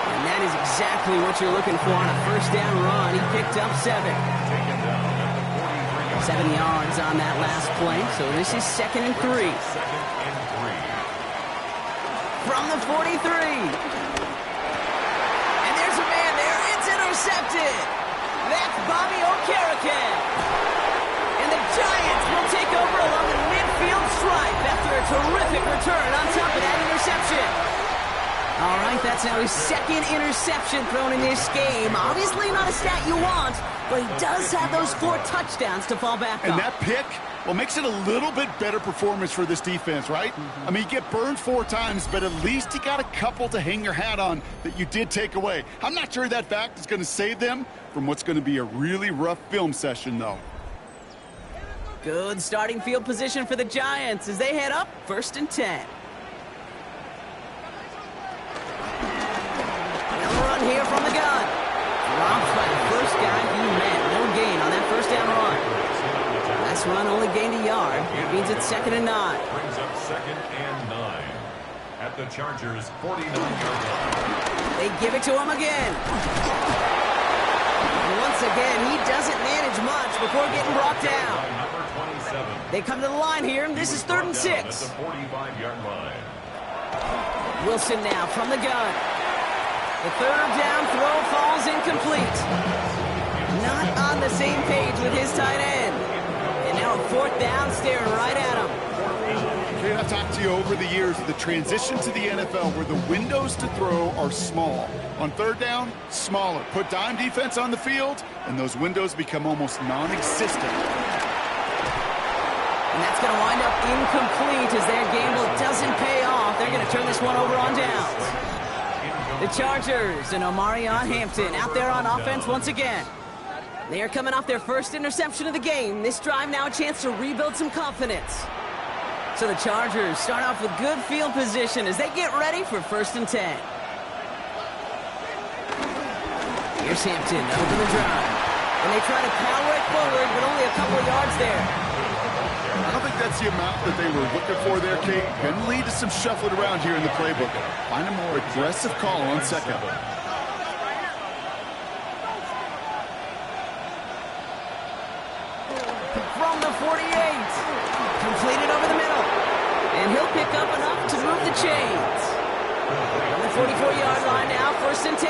And that is exactly what you're looking for on a first down run. He picked up 7. Taken down at the 43-yard 7 yards on that last play, so this is 2nd and 3. Second and 3. From the 43. And there's a man there. It's intercepted. That's Bobby Okereke. And the Giants will take over along the midfield stripe after a terrific return on top of that interception. All right, that's now his 2nd interception thrown in this game. Obviously not a stat you want, but he does have those 4 touchdowns to fall back on. And that pick, well, makes it a little bit better performance for this defense, right? I mean, you get burned 4 times, but at least you got a couple to hang your hat on that you did take away. I'm not sure that fact is going to save them from what's going to be a really rough film session, though. Good starting field position for the Giants as they head up first and 10. Run here from the gun. Dropped by the first guy he met. No gain on that first down run. Last run only gained a yard. That means it's 2nd and 9. Brings up 2nd and 9. At the Chargers' 49-yard line. They give it to him again. And once again, he doesn't manage much before getting brought down. Number 27. They come to the line here, and this is 3rd and 6. At the 45-yard line. Wilson now from the gun. The 3rd down throw falls incomplete. Not on the same page with his tight end. And now a 4th down staring right at him. Okay, I've talked to you over the years of the transition to the NFL where the windows to throw are small. On 3rd down, smaller. Put dime defense on the field, and those windows become almost non-existent. And that's going to wind up incomplete as their gamble doesn't pay off. They're going to turn this one over on downs. The Chargers and Omarion Hampton out there on offense once again. They are coming off their first interception of the game. This drive now a chance to rebuild some confidence. So the Chargers start off with good field position as they get ready for first and 10. Here's Hampton over the drive. And they try to power it forward, but only a couple of yards there. I don't think that's the amount that they were looking for there, Kate. Can lead to some shuffling around here in the playbook. Find a more aggressive call on 2nd. From the 48. Completed over the middle. And he'll pick up enough to move the chains. From the 44-yard line now, first and 10.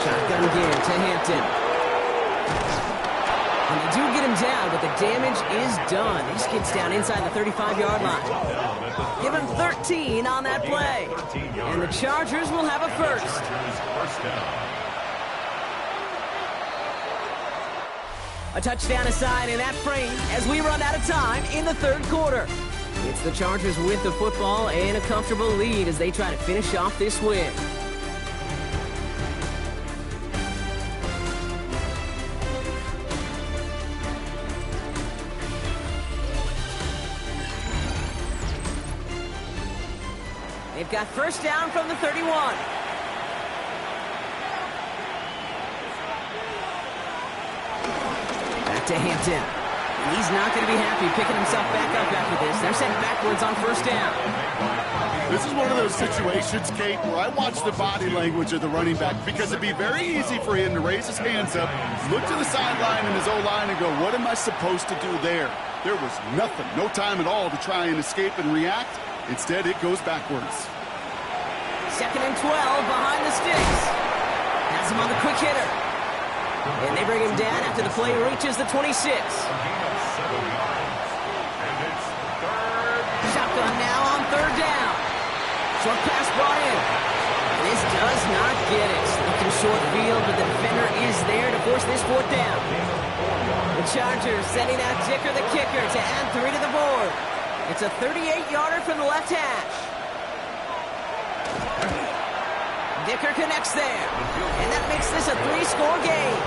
Shotgun give to Hampton. And they do get him down, but the damage is done. This gets down inside the 35-yard line. Give him 13 on that play. And the Chargers will have a first. A touchdown aside in that frame as we run out of time in the 3rd quarter. It's the Chargers with the football and a comfortable lead as they try to finish off this win. They've got first down from the 31. To Hampton. He's not going to be happy picking himself back up after this. They're sent backwards on first down. This is one of those situations, Kate, where I watch the body language of the running back because it'd be very easy for him to raise his hands up, look to the sideline and his O-line and go, what am I supposed to do there? There was nothing, no time at all to try and escape and react. Instead, it goes backwards. 2nd and 12 behind the sticks. Has him on the quick hitter. And they bring him down after the play reaches the 26. Shotgun now on 3rd down. Short pass brought in. This does not get it. Looking short field, but the defender is there to force this 4th down. The Chargers sending out Dicker the kicker to add 3 to the board. It's a 38-yarder from the left hash. Dicker connects there. And that makes this a 3-score game.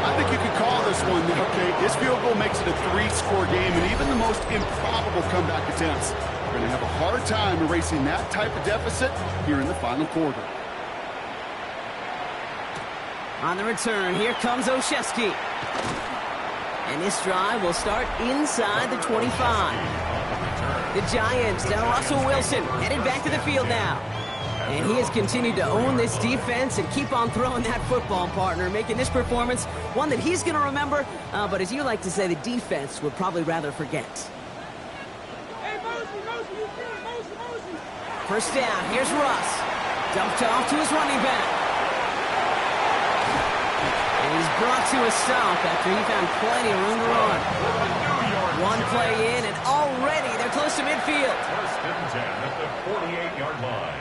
I think you could call this one, okay? This field goal makes it a 3-score game, and even the most improbable comeback attempts are going to have a hard time erasing that type of deficit here in the final quarter. On the return, here comes Olszewski. And this drive will start inside the 25. The Giants, down Russell Wilson, headed back to the field now. And he has continued to own this defense and keep on throwing that football, partner, making this performance one that he's going to remember, but as you like to say, the defense would probably rather forget. First down, here's Russ. Dumped off to his running back. And he's brought to a stop after he found plenty of room to run. One play in, and already they're close to midfield. 1st and 10 at the 48-yard line.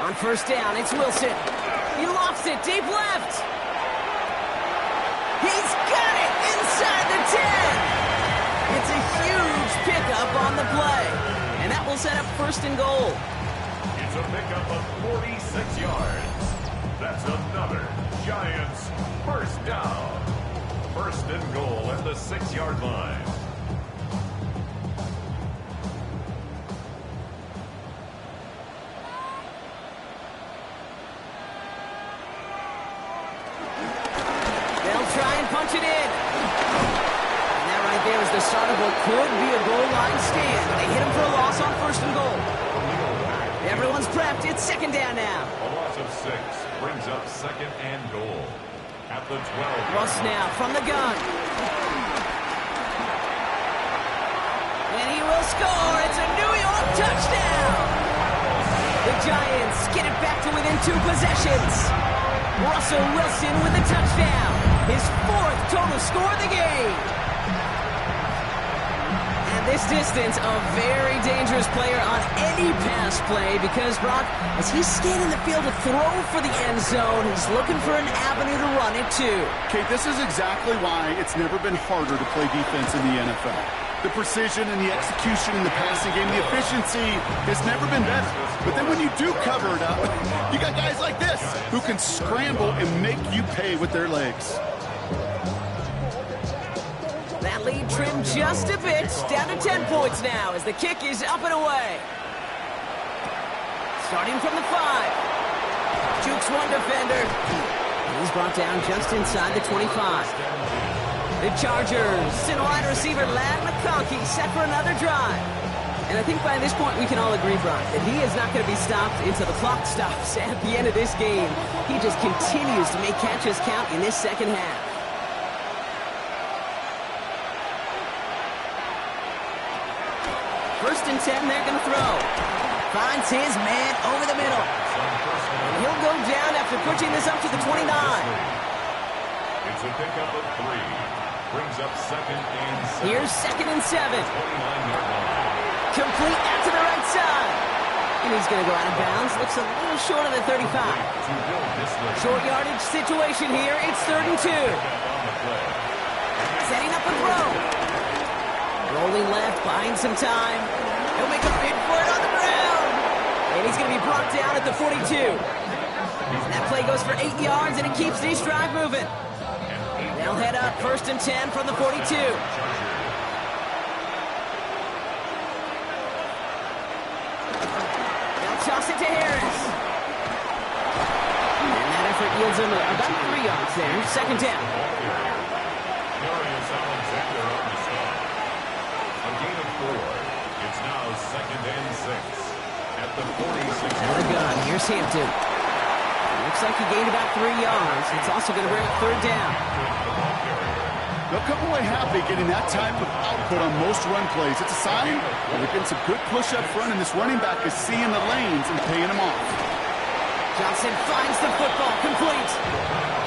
On first down, it's Wilson. He lofts it deep left. He's got it inside the 10. It's a huge pickup on the play. And that will set up 1st and goal. It's a pickup of 46 yards. That's another Giants 1st down. 1st and goal at the 6-yard line. Punch it in. And that right there is the start of what could be a goal line stand. They hit him for a loss on 1st and goal. Everyone's prepped. It's 2nd down now. A loss of 6 brings up 2nd and goal at the 12. Russ now from the gun. And he will score. It's a New York touchdown. The Giants get it back to within 2 possessions. Russell Wilson with the touchdown. His 4th total score of the game. And this distance, a very dangerous player on any pass play because, Brock, as he's scanning the field to throw for the end zone, he's looking for an avenue to run it too. Kate, this is exactly why it's never been harder to play defense in the NFL. The precision and the execution in the passing game, the efficiency has never been better. But then when you do cover it up, you got guys like this who can scramble and make you pay with their legs. That lead trimmed just a bit, down to 10 points now as the kick is up and away. Starting from the 5. Jukes one defender. And he's brought down just inside the 25. The Chargers send wide receiver Ladd McConkey set for another drive. And I think by this point we can all agree, Brock, that he is not going to be stopped until the clock stops at the end of this game. He just continues to make catches count in this 2nd half. First and 10, they're going to throw. Finds his man over the middle. And he'll go down after pushing this up to the 29. It's a pickup of 3. Brings up 2nd and 7. Here's 2nd and 7. 29-yard line. Complete out to the right side. And he's going to go out of bounds. Looks a little short of the 35. Short yardage situation here. It's 3rd and 2. Setting up a throw. Rolling left, buying some time. He'll make a big for it on the ground. And he's going to be brought down at the 42. That play goes for 8 yards, and it keeps this drive moving. They'll head up 1st and 10 from the 42. They'll toss it to Harris. And that effort yields him about 3 yards there. 2nd down. Here's Hampton. Looks like he gained about 3 yards. It's also going to bring up third down. They'll come away happy getting that type of output on most run plays. It's a sign that they're getting some good push up front, and this running back is seeing the lanes and paying them off. Johnson finds the football, complete.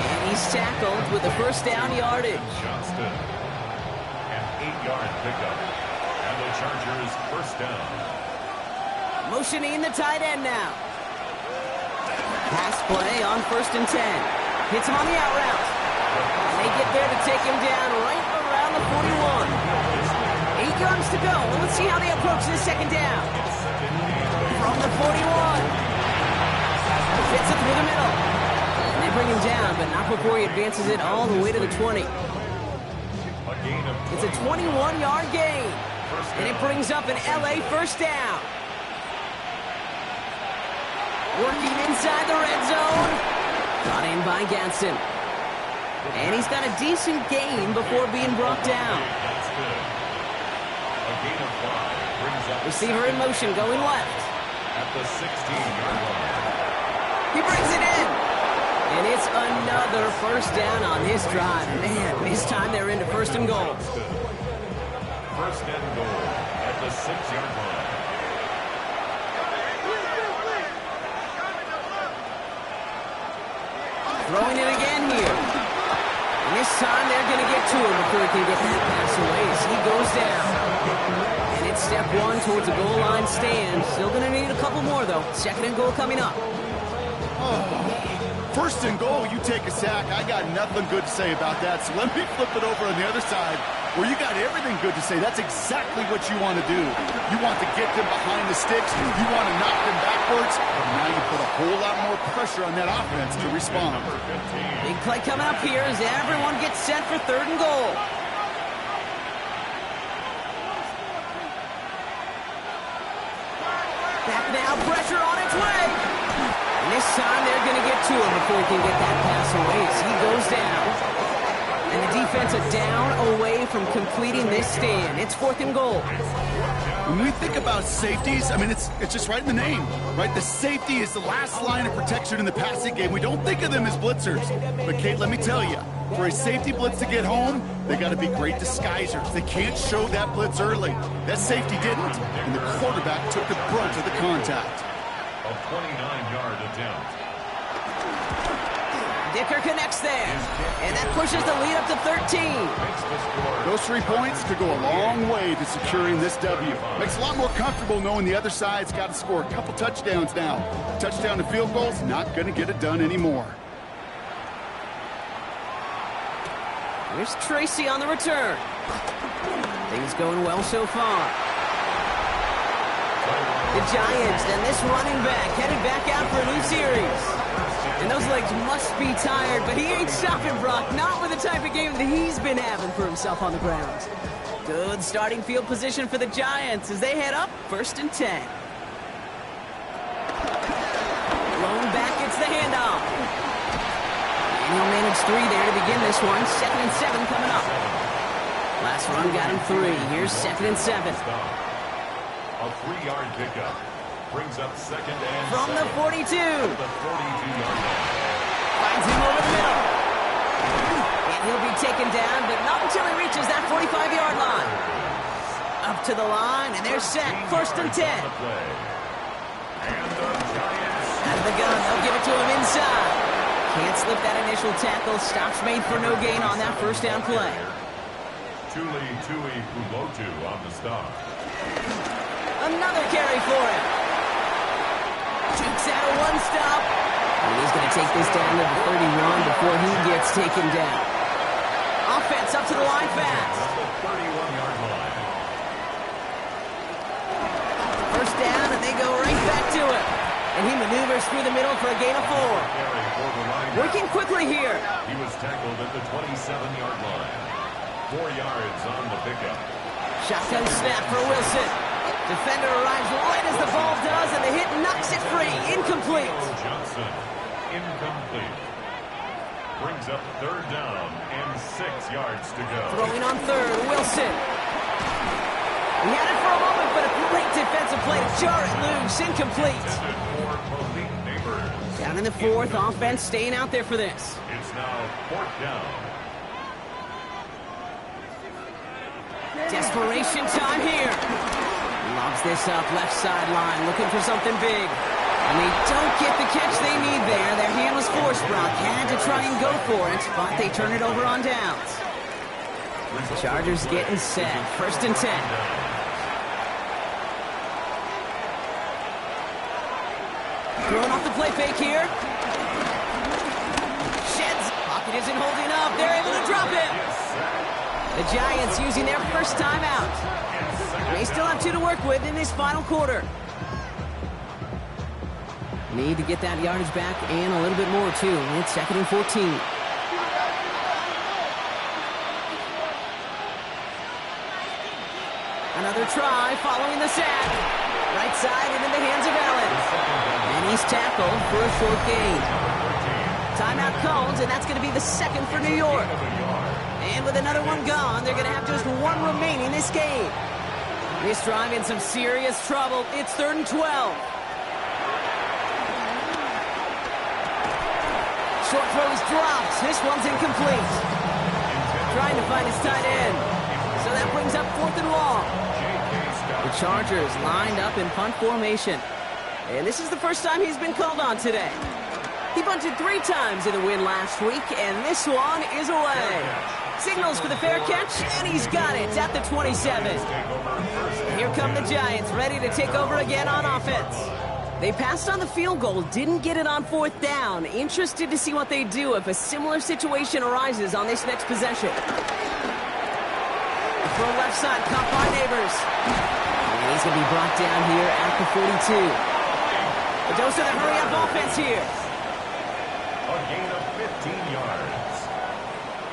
And he's tackled with the first down yardage. Johnston, an 8-yard pickup. And the Chargers first down. Motioning the tight end now. Pass play on 1st and 10. Hits him on the out route. And they get there to take him down right around the 41. 8 yards to go. Well, let's see how they approach this second down. From the 41. Fits it through the middle. And they bring him down, but not before he advances it all the way to the 20. It's a 21-yard gain. And it brings up an LA first down. Working inside the red zone. Got in by Gadsden. And he's got a decent gain before being brought down. A gain of 5 brings up Receiver in motion, going left. at the 16-yard line. He brings it in. And it's another first down on this drive. Man, this time they're into 1st and goal. First and goal at the 6-yard line. Throwing it again here. And this time they're going to get to him before he can get that pass away as he goes down. And it's step 1 towards the goal line stand. Still going to need a couple more, though. 2nd and goal coming up. First and goal, you take a sack. I got nothing good to say about that. So let me flip it over on the other side where you got everything good to say. That's exactly what you want to do. You want to get them behind the sticks. You want to knock them backwards. And now you put a whole lot more pressure on that offense to respond. Big play coming up here as everyone gets set for 3rd and goal. Back now, pressure on its way. And this time they're going to get to him before he can get that pass away as he goes down. And the defense a down away from completing this stand. It's 4th and goal. When we think about safeties, I mean, it's just right in the name, right? The safety is the last line of protection in the passing game. We don't think of them as blitzers. But, Kate, let me tell you, for a safety blitz to get home, they got to be great disguisers. They can't show that blitz early. That safety didn't, and the quarterback took the brunt of the contact. A 29-yard attempt. Dicker connects there, and that pushes the lead up to 13. Those 3 points could go a long way to securing this W. Makes it a lot more comfortable knowing the other side's got to score a couple touchdowns now. Touchdown and field goals, not going to get it done anymore. Here's Tracy on the return. Things going well so far. The Giants and this running back headed back out for a new series. And those legs must be tired, but he ain't stopping, Brock. Not with the type of game that he's been having for himself on the ground. Good starting field position for the Giants as they head up 1st and 10. Blown back, it's the handoff. And he'll manage 3 there to begin this one. 2nd and 7 coming up. Last run got him 3. Here's 2nd and 7. A 3-yard pickup brings up 2nd and From the 42. The 42-yard line. Finds him over the middle. And he'll be taken down, but not until he reaches that 45-yard line. Up to the line, and they're set. 1st and 10. And the Giants. Out of the gun, they'll give it to him inside. Can't slip that initial tackle. Stops made for no gain on that first down play. Tuli Pulotu on the stop. Another carry for him. Jukes out a one-stop. And he's going to take this down to the 31 before he gets taken down. Offense up to the line fast. The 31-yard line. First down, and they go right back to it. And he maneuvers through the middle for a gain of 4. Carry for the line. Working quickly here. He was tackled at the 27-yard line. 4 yards on the pickup. Shotgun snap for Wilson. Defender arrives right as the ball does, and the hit knocks it free. Incomplete. Johnson, incomplete. Brings up 3rd down and 6 yards to go. Throwing on 3rd, Wilson. He had it for a moment, but a great defensive play to jar it loose. Incomplete. For Malik Down in the fourth, offense staying out there for this. It's now 4th down. Desperation time here. Lobs this up left sideline, looking for something big. And they don't get the catch they need there. Their hand was forced. Brock had to try and go for it, but they turn it over on downs. Chargers getting set. 1st and 10. Throwing off the play fake here. Sheds. Pocket isn't holding up. They're able to drop it. The Giants using their first timeout. They still have 2 to work with in this final quarter. Need to get that yardage back and a little bit more, too. It's 2nd and 14. Another try following the sack. Right side and in the hands of Allen. And he's tackled for a short gain. Timeout called, and that's going to be the 2nd for New York. And with another one gone, they're going to have just 1 remaining this game. This drive in some serious trouble. It's 3rd and 12. Short throw is dropped. This one's incomplete. Trying to find his tight end. So that brings up 4th and long. The Chargers lined up in punt formation. And this is the first time he's been called on today. He punted 3 times in the win last week, and this one is away. Signals for the fair catch, and he's got it at the 27. Here come the Giants, ready to take over again on offense. They passed on the field goal, didn't get it on 4th down. Interested to see what they do if a similar situation arises on this next possession. The throw left side, caught by Neighbors. And he's going to be brought down here at the 42. The dose of the hurry-up offense here. A gain of 15 yards.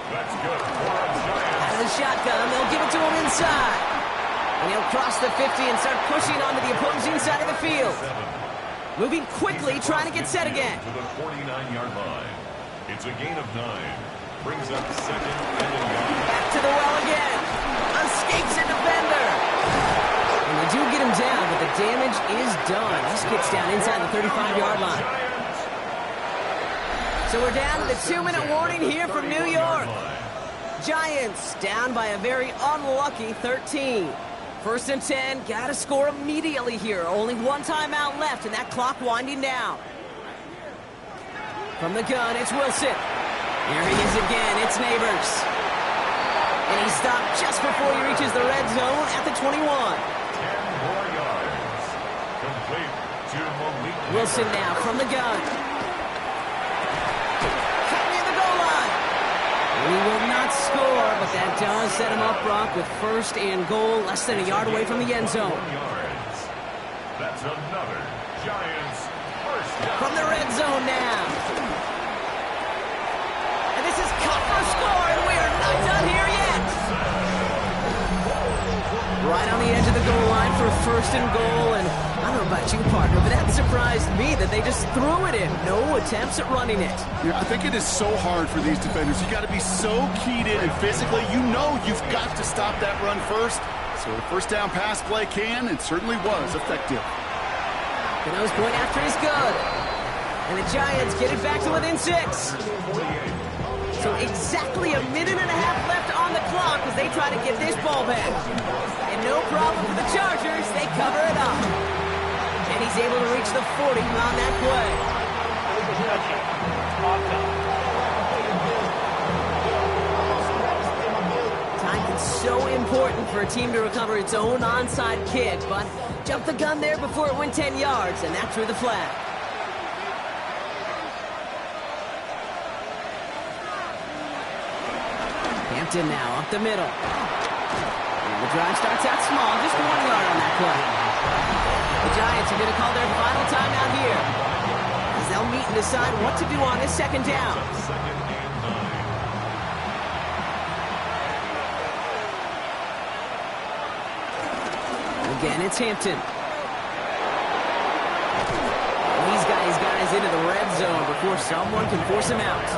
That's good for a Giants. Out of the shotgun, they'll give it to him inside. And he'll cross the 50 and start pushing onto the opposing side of the field. Moving quickly, trying to get set again. To the 49-yard line. It's a gain of 9. Brings up 2nd and a yard. Back to the well again. Escapes a defender. And they do get him down, but the damage is done. This gets down inside the 35-yard line. So we're down to the 2-minute warning here from New York. Giants down by a very unlucky 13. 1st and 10, gotta score immediately here. Only 1 timeout left, and that clock winding down. From the gun, it's Wilson. Here he is again, it's Neighbors. And he's stopped just before he reaches the red zone at the 21. 10 more yards. Complete to Malik. Wilson now from the gun. Cut near the goal line. He will not score, but that does set him up, Brock, with 1st and goal, less than a yard away from the end zone. Yards. That's another Giants first down. From the red zone now. And this is cut for a score, and we are not done here yet. Right on the edge of the goal line for 1st and goal, and I don't know about you, partner, but that surprised me that they just threw it in. No attempts at running it. Yeah, I think it is so hard for these defenders. You got to be so keyed in and physically, you know you've got to stop that run first. So the 1st down pass play can and certainly was effective. The nose point after is good. And the Giants get it back to within 6. So exactly a minute and a half left on the clock as they try to get this ball back. And no problem for the Chargers. They cover it up. And he's able to reach the 40 on that play. Time is so important for a team to recover its own onside kick, but jumped the gun there before it went 10 yards, and that drew the flag. Hampton now up the middle. And the drive starts out small, just 1 yard on that play. The Giants are going to call their final timeout here, as they'll meet and decide what to do on this 2nd down. Again, it's Hampton. He's got his guys into the red zone before someone can force him out.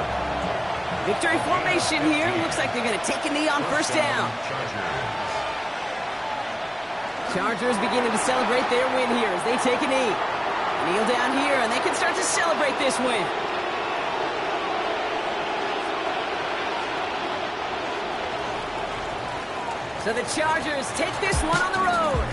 Victory formation here. Looks like they're going to take a knee on 1st down. Chargers beginning to celebrate their win here as they take a knee. Kneel down here, and they can start to celebrate this win. So the Chargers take this one on the road.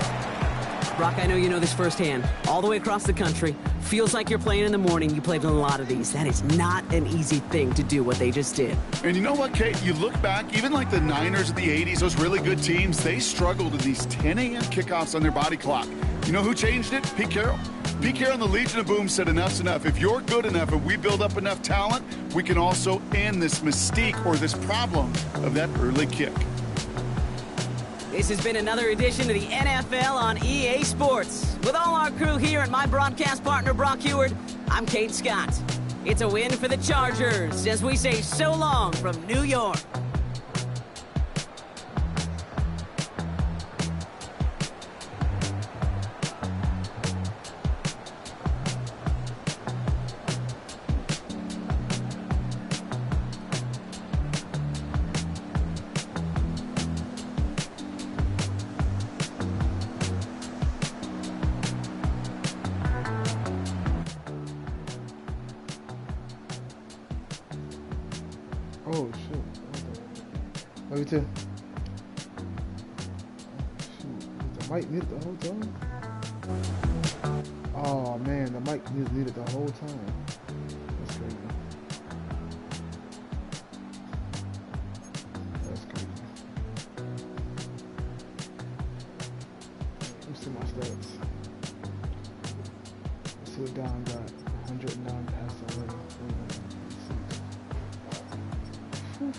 Brock, I know you know this firsthand. All the way across the country. Feels like you're playing in the morning. You played in a lot of these. That is not an easy thing to do, what they just did. And you know what, Kate? You look back, even like the Niners of the 80s, those really good teams, they struggled in these 10 a.m. kickoffs on their body clock. You know who changed it? Pete Carroll. Pete Carroll and the Legion of Boom said enough's enough. If you're good enough and we build up enough talent, we can also end this mystique or this problem of that early kick. This has been another edition of the NFL on EA Sports. With all our crew here and my broadcast partner, Brock Heward, I'm Kate Scott. It's a win for the Chargers as we say so long from New York. Oh shit. Let me tell. Shoot. The mic muted the whole time? Oh man, the mic muted the whole time. That's crazy. That's crazy. Let me see my stats. Let's see what Don got. 109 passes already. Ooh.